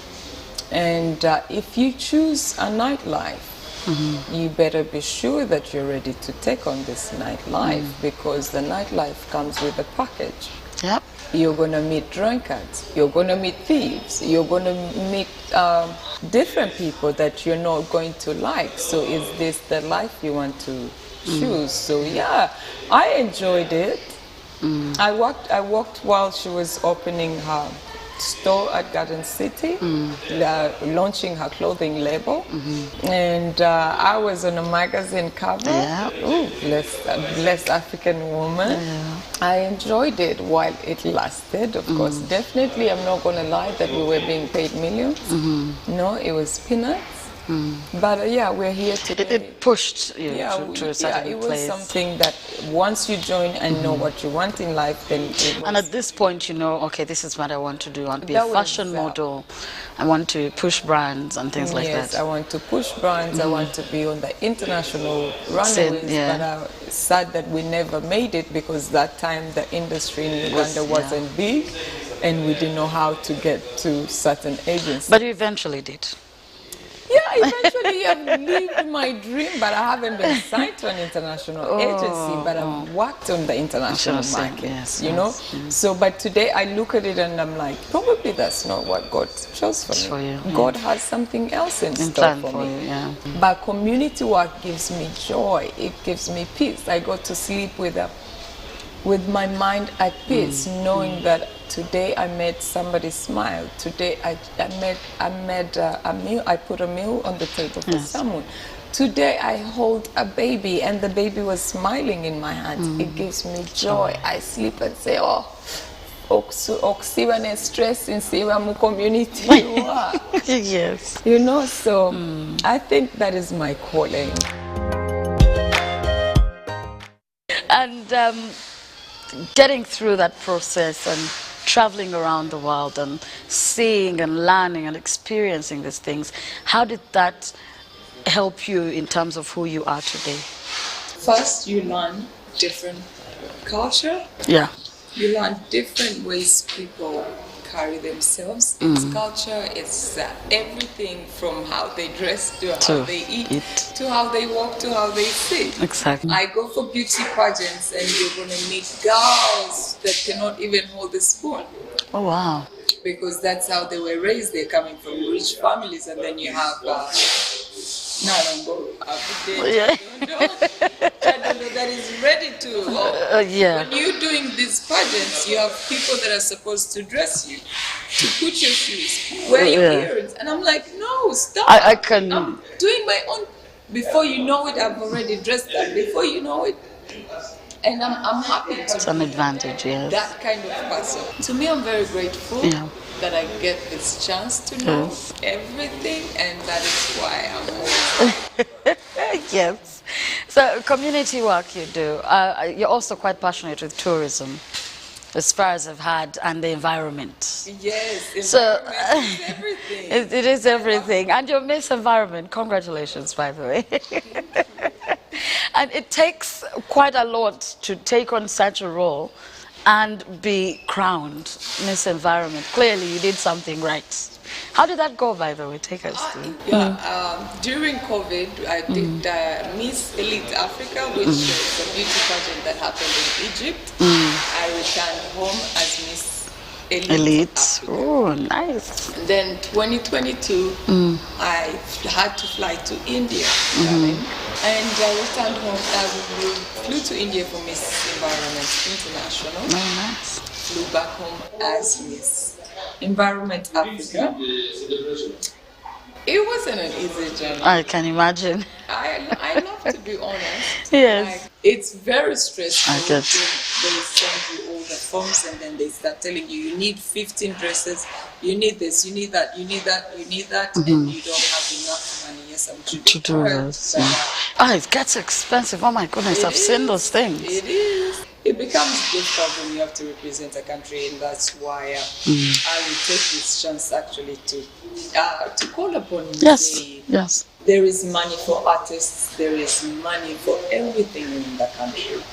And if you choose a nightlife, you better be sure that you're ready to take on this nightlife, because the nightlife comes with a package. Yep. You're going to meet drunkards, you're going to meet thieves, you're going to meet different people that you're not going to like. So is this the life you want to choose? So yeah, I enjoyed it. I worked while she was opening her store at Garden City, launching her clothing label, and I was on a magazine cover. Ooh, blessed African woman. I enjoyed it while it lasted. Of course, definitely, I'm not going to lie that we were being paid millions. No, it was peanuts. But yeah, we're here today. It pushed you to a certain place. It was something that once you join and know what you want in life, then it was. And at this point, you know, okay, this is what I want to do. I want to be a fashion model. I want to push brands and things like that. Yes, I want to push brands. I want to be on the international runways. But I'm sad that we never made it because that time the industry in Uganda wasn't big and we didn't know how to get to certain agencies. But you eventually did. Yeah, eventually I've lived my dream, but I haven't been signed to an international agency, but I've worked on the international market, you know? So, but today I look at it and I'm like, probably that's not what God chose for me. God has something else in store for me. But community work gives me joy. It gives me peace. I go to sleep with my mind at peace, knowing that today I made somebody smile. Today I made a meal. I put a meal on the table for someone. Today I hold a baby and the baby was smiling in my hands. It gives me joy. I sleep and say, oh, oksiba ne stress in siwa mu community. Yes. You know, so I think that is my calling. And getting through that process and traveling around the world and seeing and learning and experiencing these things, how did that help you in terms of who you are today? First, you learn different culture. Yeah. You learn different ways people carry themselves. It's culture, it's everything from how they dress to how they eat, to how they walk, to how they sit. Exactly. I go for beauty pageants and you're going to meet girls that cannot even hold a spoon. Oh, wow. Because that's how they were raised. They're coming from rich families, and then you have that is ready to. When you're doing these pageants, you have people that are supposed to dress you, to put your shoes, wear your earrings, and I'm like, no, stop. I'm doing my own. Before you know it, I've already dressed up. Before you know it. And I'm happy to it's an advantage, yes. That kind of person. To me, I'm very grateful that I get this chance to know everything, and that is why I'm always Yes. So community work you do. You're also quite passionate with tourism, as far as I've heard, and the environment. Yes, so is everything. It is everything. And your Miss Environment, congratulations, by the way. And it takes quite a lot to take on such a role and be crowned Miss Environment. Clearly, you did something right. How did that go, by the way? Take us through. During COVID, I did Miss Elite Africa, which is a beauty pageant that happened in Egypt. I returned home as Miss Elite. Oh, nice. Then 2022, I had to fly to India, and I returned home. I flew to India for Miss Environment International. Oh, nice. Flew back home as Miss Environment Africa. It wasn't an easy journey. I can imagine. I love to be honest. Yes. Like, it's very stressful. I get. They send you all the forms and then they start telling you need 15 dresses, you need this, you need that, you need that, you need that, and you don't have enough money. Yes, I'm to do this. It gets expensive. Oh my goodness, I've seen those things. It is. It becomes difficult when you have to represent a country, and that's why I will take this chance actually to call upon you. Yes. There is money for artists, there is money for everything in the country.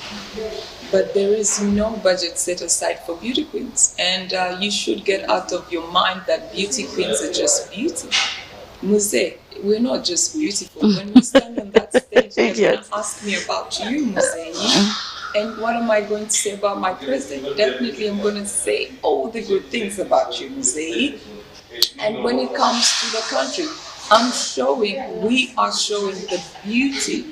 But there is no budget set aside for beauty queens. And you should get out of your mind that beauty queens are just beauty. Muse, we're not just beautiful. When we stand on that stage, they're going to ask me about you, Muse. And what am I going to say about my president? Definitely I'm going to say all the good things about you, Muse. And when it comes to the country, we are showing the beauty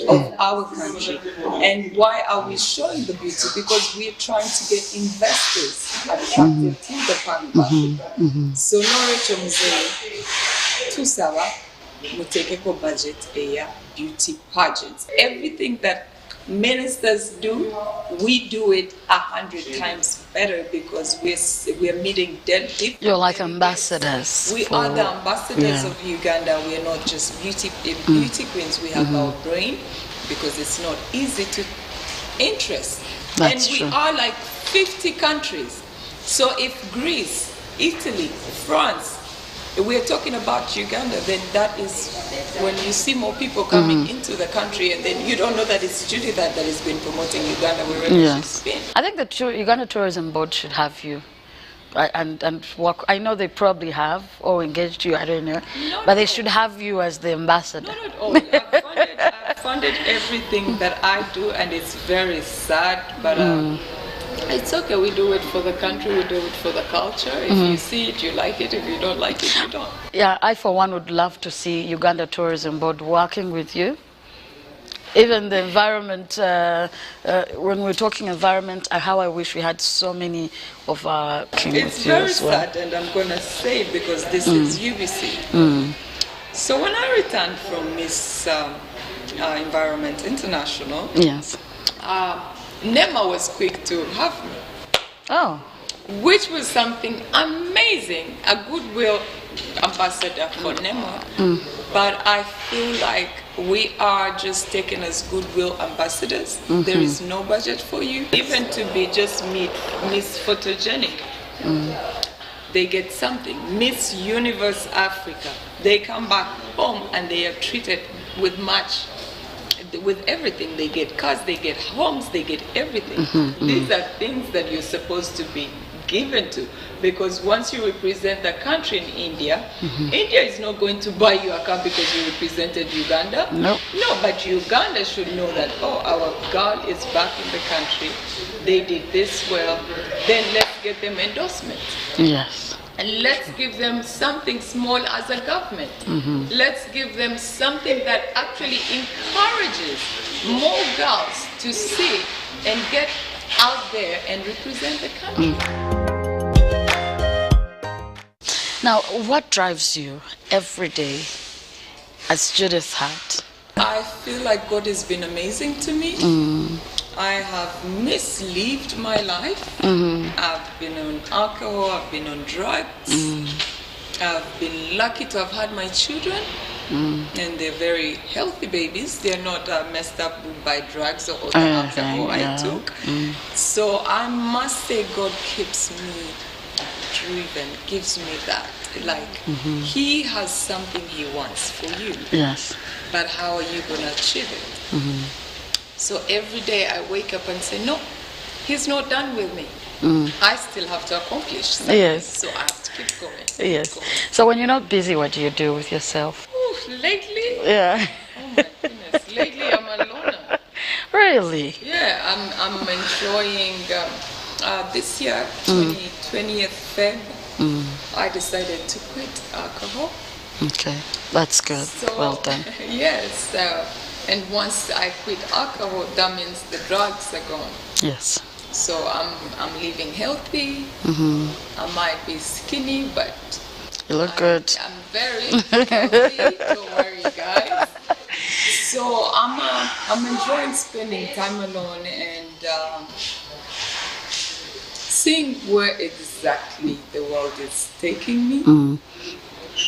of our country. And why are we showing the beauty? Because we are trying to get investors attracted to the part of Africa. So Norwich Mzee, Tusaba, Mutekeko budget, beauty pageants. Everything that ministers do, we do it 100 times better because we're meeting different. You're like ambassadors. We are the ambassadors of Uganda. We are not just beauty queens. We have our brain because it's not easy to interest. That's and we true. are like 50 countries. So if Greece, Italy, France, we're talking about Uganda, then that is when you see more people coming into the country, and then you don't know that it's Judith that has been promoting Uganda wherever she's been. I think the Uganda Tourism Board should have you and work. I know they probably have or engaged you, I don't know, but they should have you as the ambassador. Not at all. I've funded everything that I do, and it's very sad, but it's okay. We do it for the country, we do it for the culture. If you see it, you like it. If you don't like it, you don't. Yeah, I for one would love to see Uganda Tourism Board working with you. Even the environment, when we're talking environment, how I wish we had so many of our It's very sad, and I'm going to say it because this is UBC. So when I returned from Miss Environment International, NEMA was quick to have me. Oh. Which was something amazing, a goodwill ambassador for NEMA. But I feel like we are just taken as goodwill ambassadors. There is no budget for you. Even to be just Miss Photogenic, they get something. Miss Universe Africa, they come back home and they are treated with much. With everything, they get cars, they get homes, they get everything. These are things that you're supposed to be given to, because once you represent the country in India, India is not going to buy you a car because you represented Uganda. No, but Uganda should know that, oh, our girl is back in the country, they did this well, then let's get them endorsements. Yes. And let's give them something small as a government. Let's give them something that actually encourages more girls to see and get out there and represent the country. Now, what drives you every day as Judith Hart? I feel like God has been amazing to me. I have mislived my life. I've been on alcohol, I've been on drugs. I've been lucky to have had my children, and they're very healthy babies. They're not messed up by drugs or the alcohol I took. So I must say God keeps me driven, gives me that. Like, He has something He wants for you. Yes. But how are you going to achieve it? So every day I wake up and say, no, He's not done with me. I still have to accomplish something. Yes. So I have to keep going. Yes. So when you're not busy, what do you do with yourself? Lately? Yeah. Oh my goodness. Lately I'm a loner. Really? Yeah, I'm enjoying this year, 20th Feb, I decided to quit alcohol. Okay, that's good. So, well done. Yes, and once I quit alcohol, that means the drugs are gone. Yes. So I'm living healthy. I might be skinny, but you look good. I'm very healthy. Don't worry, guys. So I'm enjoying spending time alone and seeing where exactly the world is taking me.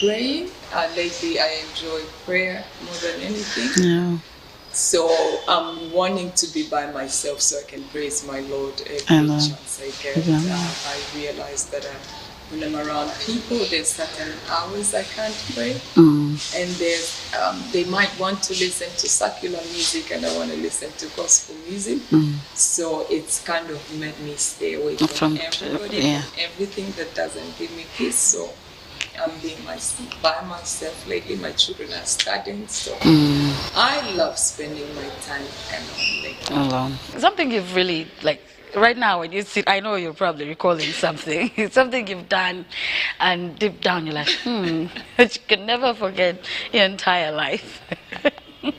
Praying. Lately, I enjoy prayer more than anything. Yeah. So I'm wanting to be by myself so I can praise my Lord every chance I get. I realize that when I'm around people, there's certain hours I can't pray, and there's they might want to listen to secular music, and I want to listen to gospel music. So it's kind of made me stay away from everybody and everything that doesn't give me peace. So I'm being by myself. Lately, my children are studying, so I love spending my time alone. Something you've really, like, right now when you sit, I know you're probably recalling something. It's something you've done, and deep down you're like, that you can never forget your entire life. I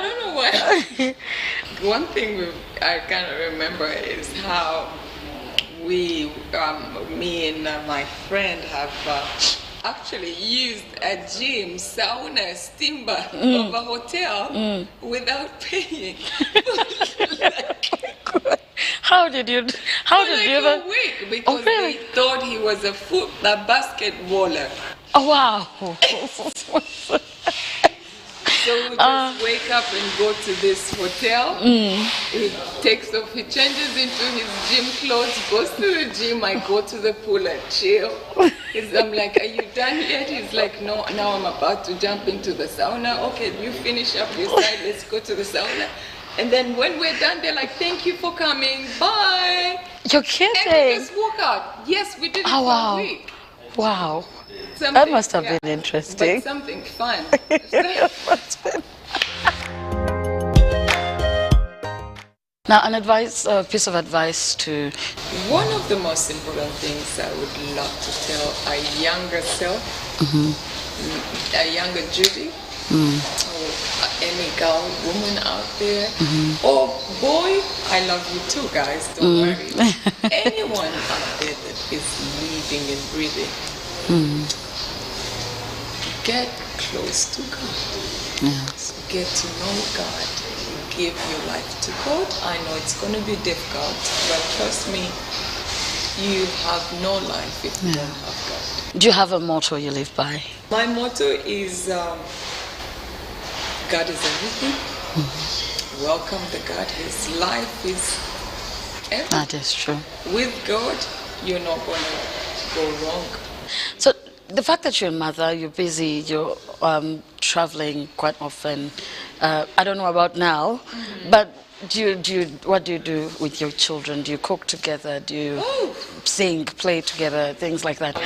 don't know why. One thing I kind of remember is how we, me and my friend have actually used a gym, sauna, steam bath of a hotel without paying. How did you? How did you? A week because they thought he was a basketballer. Oh wow! So we just wake up and go to this hotel. He takes off, he changes into his gym clothes, goes to the gym. I go to the pool and chill. I'm like, are you done yet? He's like, no, now I'm about to jump into the sauna. Okay, you finish up your side, let's go to the sauna. And then when we're done, they're like, thank you for coming, bye. You're kidding. And we just walk out. Yes, we did it for a week. Wow. That must have been interesting. But something fun. Now, an advice, piece of advice to... One of the most important things I would love to tell a younger self, a younger Judy, or any girl, woman out there, or boy, I love you too, guys, don't worry. Anyone out there that is living and breathing, get close to God. Yes. Get to know God. Give your life to God. I know it's going to be difficult, but trust me, you have no life if you don't have God. Do you have a motto you live by? My motto is God is everything. Welcome to God. His life is everything. That is true. With God, you're not going to go wrong. So the fact that you're a mother, you're busy, you're traveling quite often. I don't know about now, but what do you do with your children? Do you cook together? Do you sing, play together, things like that? One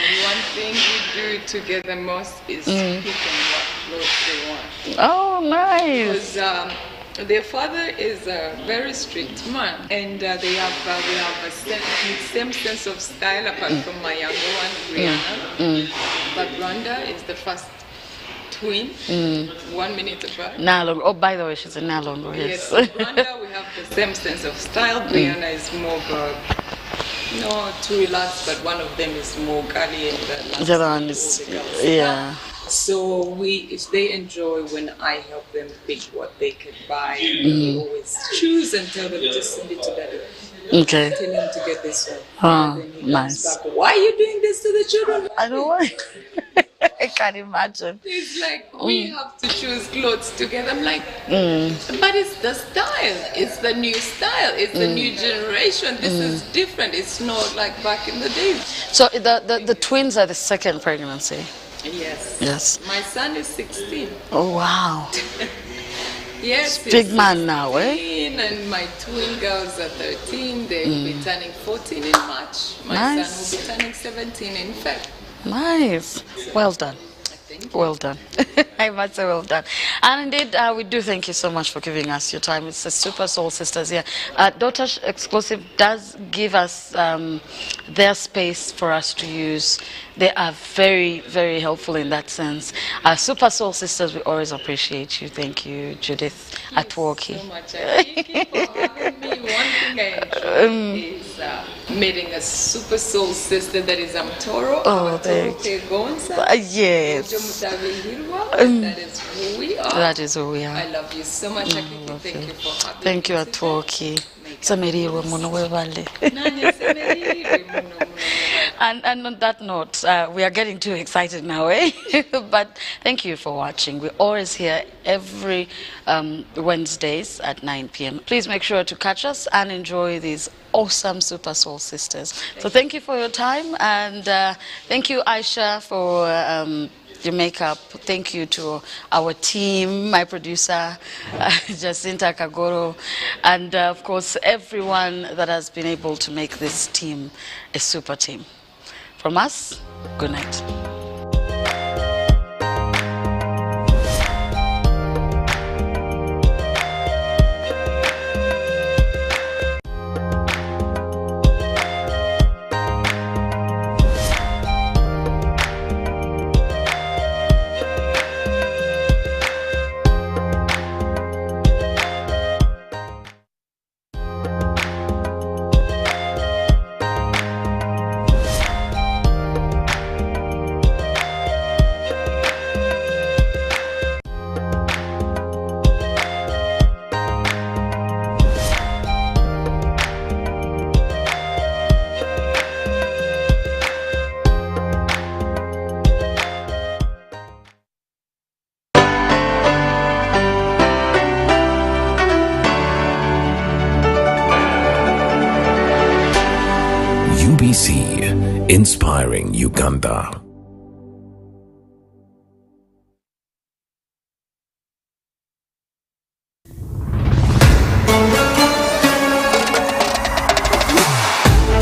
thing we do together most is pick and what clothes they want. Oh, nice. Because their father is a very strict man, and we have a same sense of style apart from my younger one, Rihanna. But Rhonda is the first twin, 1 minute apart. Nalongo. Oh, by the way, she's a Nalongo, yes. Yes, Rhonda, we have the same sense of style. Rihanna is more of a, too relaxed, but one of them is more girly, and the other one is, yeah. So they enjoy when I help them pick what they can buy. They always choose and tell them, just send it to daddy. Okay. Tell him to get this one. Oh, and then he nice. comes back, why are you doing this to the children? I don't want. I can't imagine. It's like, we have to choose clothes together. I'm like, but it's the style. It's the new style. It's the new generation. This is different. It's not like back in the days. So the twins are the second pregnancy? Yes. Yes. My son is 16. Oh, wow. Yes. Big man now, eh? And my twin girls are 13. They will be turning 14 in March. My son will be turning 17 in February. Nice. Well done. Well done. I must say well done. And indeed, we do thank you so much for giving us your time. It's the Super Soul Sisters here. Daughter Exclusive does give us their space for us to use. They are very, very helpful in that sense. Super Soul Sisters, we always appreciate you. Thank you, Judith Atwoki. So much. Thank you for having me. One thing I enjoy is meeting a Super Soul Sister that is Amtoro. Oh, thank you. Yes. That is who we are. That is who we are. I love you so much. Thank you for having Thank you, Atwoki. And on that note, we are getting too excited now, eh? But thank you for watching. We're always here every Wednesdays at 9 p.m. Please make sure to catch us and enjoy these awesome Super Soul Sisters. So thank you for your time, and thank you, Aisha, for your makeup. Thank you to our team, my producer, Jacinta Kagoro, and of course, everyone that has been able to make this team a super team. From us, good night. UBC, inspiring Uganda.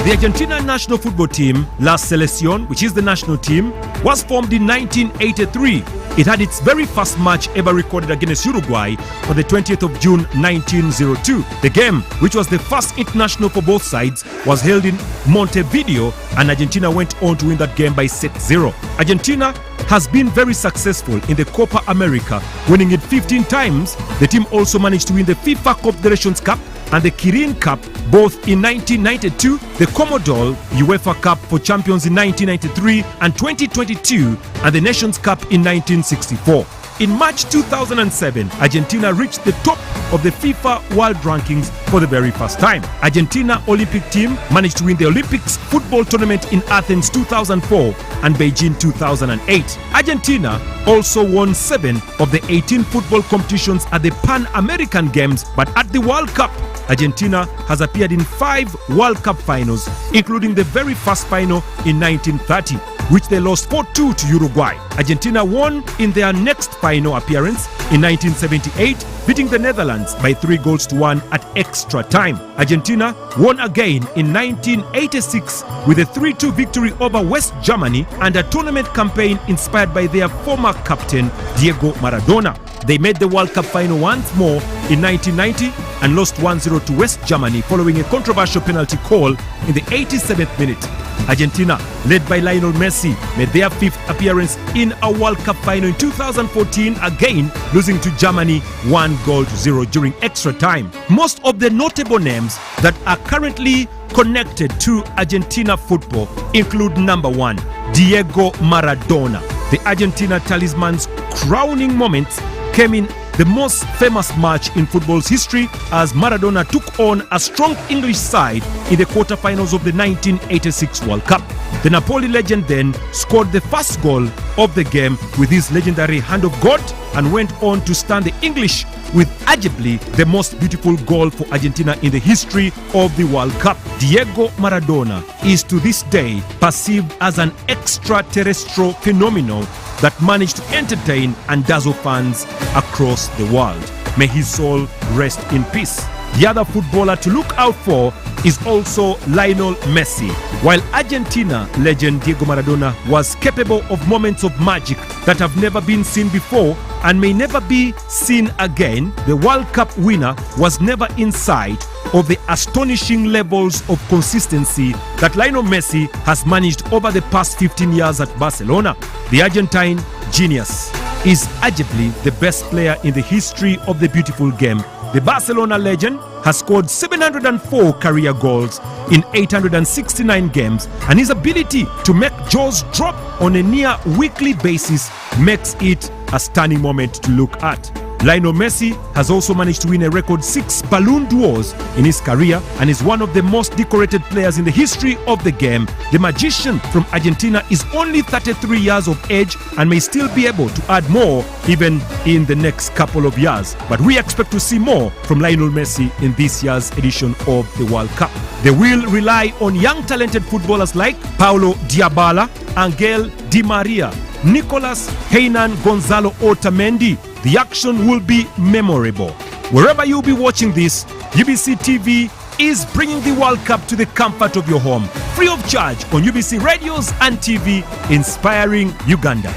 The Argentina national football team, La Selección, which is the national team, was formed in 1983. It had its very first match ever recorded against Uruguay on the 20th of June 1902. The game, which was the first international for both sides, was held in Montevideo, and Argentina went on to win that game by 6-0. Argentina has been very successful in the Copa America, winning it 15 times. The team also managed to win the FIFA Confederations Cup and the Kirin Cup both in 1992, the Commodore UEFA Cup for Champions in 1993 and 2022, and the Nations Cup in 1964. In March 2007, Argentina reached the top of the FIFA World Rankings for the very first time. Argentina Olympic team managed to win the Olympics football tournament in Athens 2004 and Beijing 2008. Argentina also won 7 of the 18 football competitions at the Pan American Games, but at the World Cup, Argentina has appeared in 5 World Cup finals, including the very first final in 1930, which they lost 4-2 to Uruguay. Argentina won in their next final appearance in 1978, beating the Netherlands by 3-1 at extra time. Argentina won again in 1986 with a 3-2 victory over West Germany and a tournament campaign inspired by their former captain Diego Maradona. They made the World Cup final once more in 1990 and lost 1-0 to West Germany following a controversial penalty call in the 87th minute. Argentina, led by Lionel Messi, made their 5th appearance in a World Cup final in 2014, again losing to Germany 1-0 during extra time. Most of the notable names that are currently connected to Argentina football include number 1, Diego Maradona. The Argentina talisman's crowning moments came in the most famous match in football's history as Maradona took on a strong English side in the quarterfinals of the 1986 World Cup. The Napoli legend then scored the first goal of the game with his legendary hand of God and went on to stand the English with arguably the most beautiful goal for Argentina in the history of the World Cup. Diego Maradona is to this day perceived as an extraterrestrial phenomenon that managed to entertain and dazzle fans across the world. May his soul rest in peace. The other footballer to look out for is also Lionel Messi. While Argentina legend Diego Maradona was capable of moments of magic that have never been seen before and may never be seen again, the World Cup winner was never in sight of the astonishing levels of consistency that Lionel Messi has managed over the past 15 years at Barcelona. The Argentine genius is arguably the best player in the history of the beautiful game. The Barcelona legend has scored 704 career goals in 869 games, and his ability to make jaws drop on a near weekly basis makes it a stunning moment to look at. Lionel Messi has also managed to win a record 6 Ballon d'Ors in his career and is one of the most decorated players in the history of the game. The magician from Argentina is only 33 years of age and may still be able to add more even in the next couple of years. But we expect to see more from Lionel Messi in this year's edition of the World Cup. They will rely on young talented footballers like Paulo Dybala, Angel Di Maria, Nicolas Heynan, Gonzalo Otamendi. The action will be memorable. Wherever you'll be watching this, UBC TV is bringing the World Cup to the comfort of your home, free of charge on UBC radios and TV, inspiring Uganda.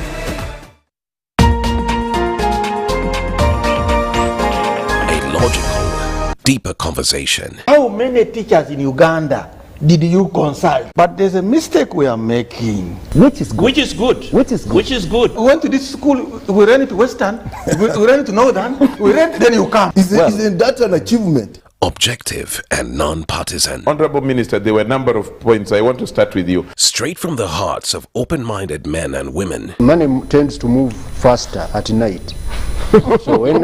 A logical, deeper conversation. How many teachers in Uganda did you consult? But there's a mistake we are making. Which is good? Which is good? Which is good? Which is good? We went to this school, we ran it to Western, we ran it to Northern, we ran, then you come. Isn't that an achievement? Objective and non-partisan. Honorable Minister, there were a number of points. I want to start with you. Straight from the hearts of open-minded men and women. Money tends to move faster at night. So when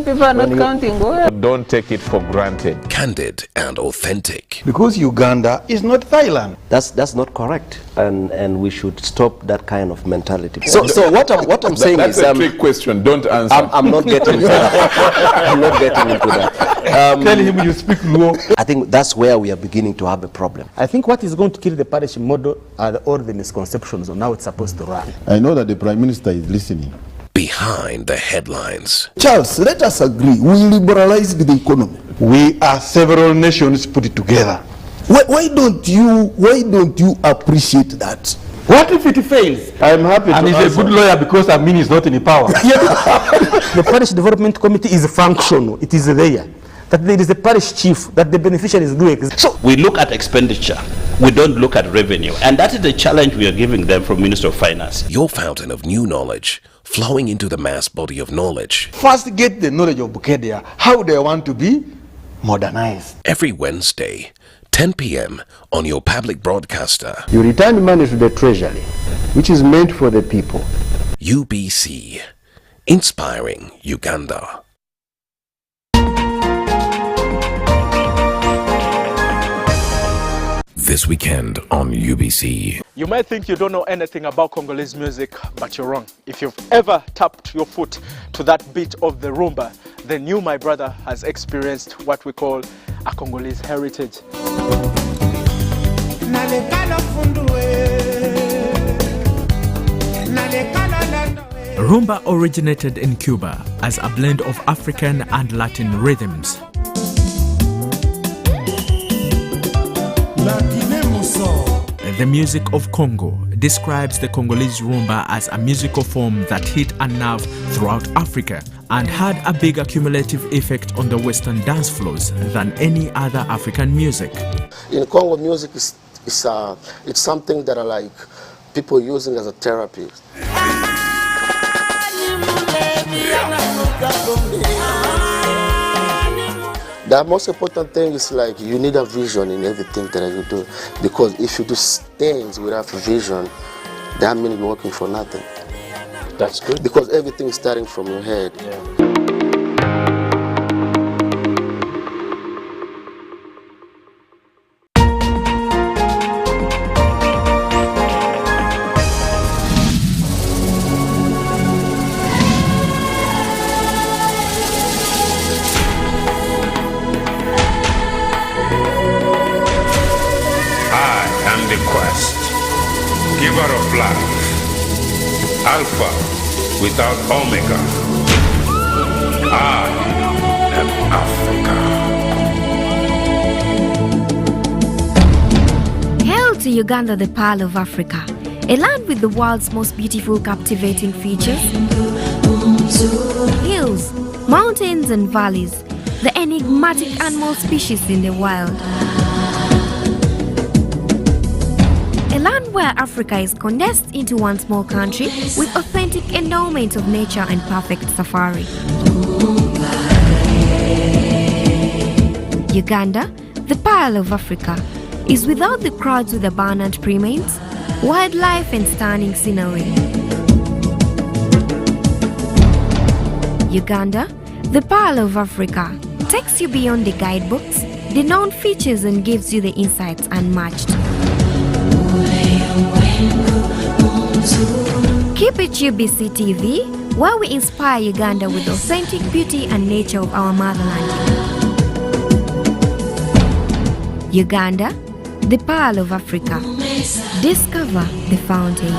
people are not counting, don't take it for granted. Candid and authentic. Because Uganda is not Thailand. That's not correct, and we should stop that kind of mentality. So what I'm saying is that's a trick question. Don't answer. I'm not getting into that. I'm not getting into that. Tell him you speak Luo. I think that's where we are beginning to have a problem. I think what is going to kill the parish model are all the misconceptions on how it's supposed to run. I know that the Prime Minister is listening. Behind the headlines. Charles, let us agree. We liberalized the economy. We are several nations put it together. Why don't you appreciate that? What if it fails? I'm happy and to he's a good lawyer because Amin is not in power. The Parish Development Committee is functional. It is there. That there is a parish chief, that the beneficiary is doing. So we look at expenditure. We don't look at revenue. And that is the challenge we are giving them from Minister of Finance. Your fountain of new knowledge, flowing into the mass body of knowledge. First get the knowledge of Bukedia, how they want to be modernized. Every Wednesday, 10 p.m. on your public broadcaster. You return money to the treasury, which is meant for the people. UBC, inspiring Uganda. This weekend on UBC. You might think you don't know anything about Congolese music, but you're wrong. If you've ever tapped your foot to that beat of the rumba, then you, my brother, has experienced what we call a Congolese heritage. Rumba originated in Cuba as a blend of African and Latin rhythms. The music of Congo describes the Congolese rumba as a musical form that hit a nerve throughout Africa and had a big accumulative effect on the Western dance floors than any other African music. In Congo, music is it's something that are like people using as a therapy. The most important thing is like you need a vision in everything that you do, because if you do things without vision, that means you're working for nothing. That's good. Because everything is starting from your head. Yeah. Giver of life, Alpha without Omega. I am Africa. Hail to Uganda, the Pearl of Africa, a land with the world's most beautiful, captivating features. Hills, mountains and valleys, the enigmatic animal species in the wild. A land where Africa is condensed into one small country with authentic endowment of nature and perfect safari. Uganda, the Pearl of Africa, is without the crowds with abundant primates, wildlife and stunning scenery. Uganda, the Pearl of Africa, takes you beyond the guidebooks, the known features, and gives you the insights unmatched. Keep it UBC TV, where we inspire Uganda with authentic beauty and nature of our motherland. Uganda, the Pearl of Africa. Discover the fountain.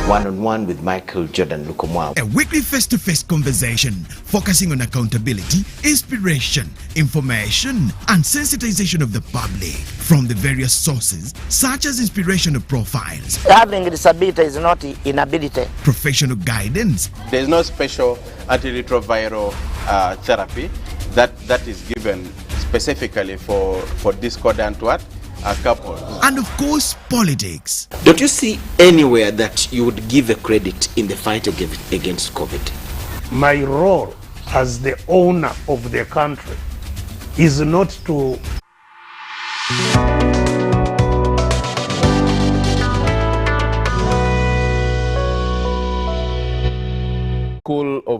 One-on-one with Michael Jordan Lukomwao. A weekly face-to-face conversation focusing on accountability, inspiration, information, and sensitization of the public from the various sources such as inspirational profiles. Having a disability is not inability. Professional guidance. There is no special antiretroviral therapy that is given specifically for discordant couples. And of course, politics. Don't you see anywhere that you would give a credit in the fight against COVID? My role as the owner of the country is not to School of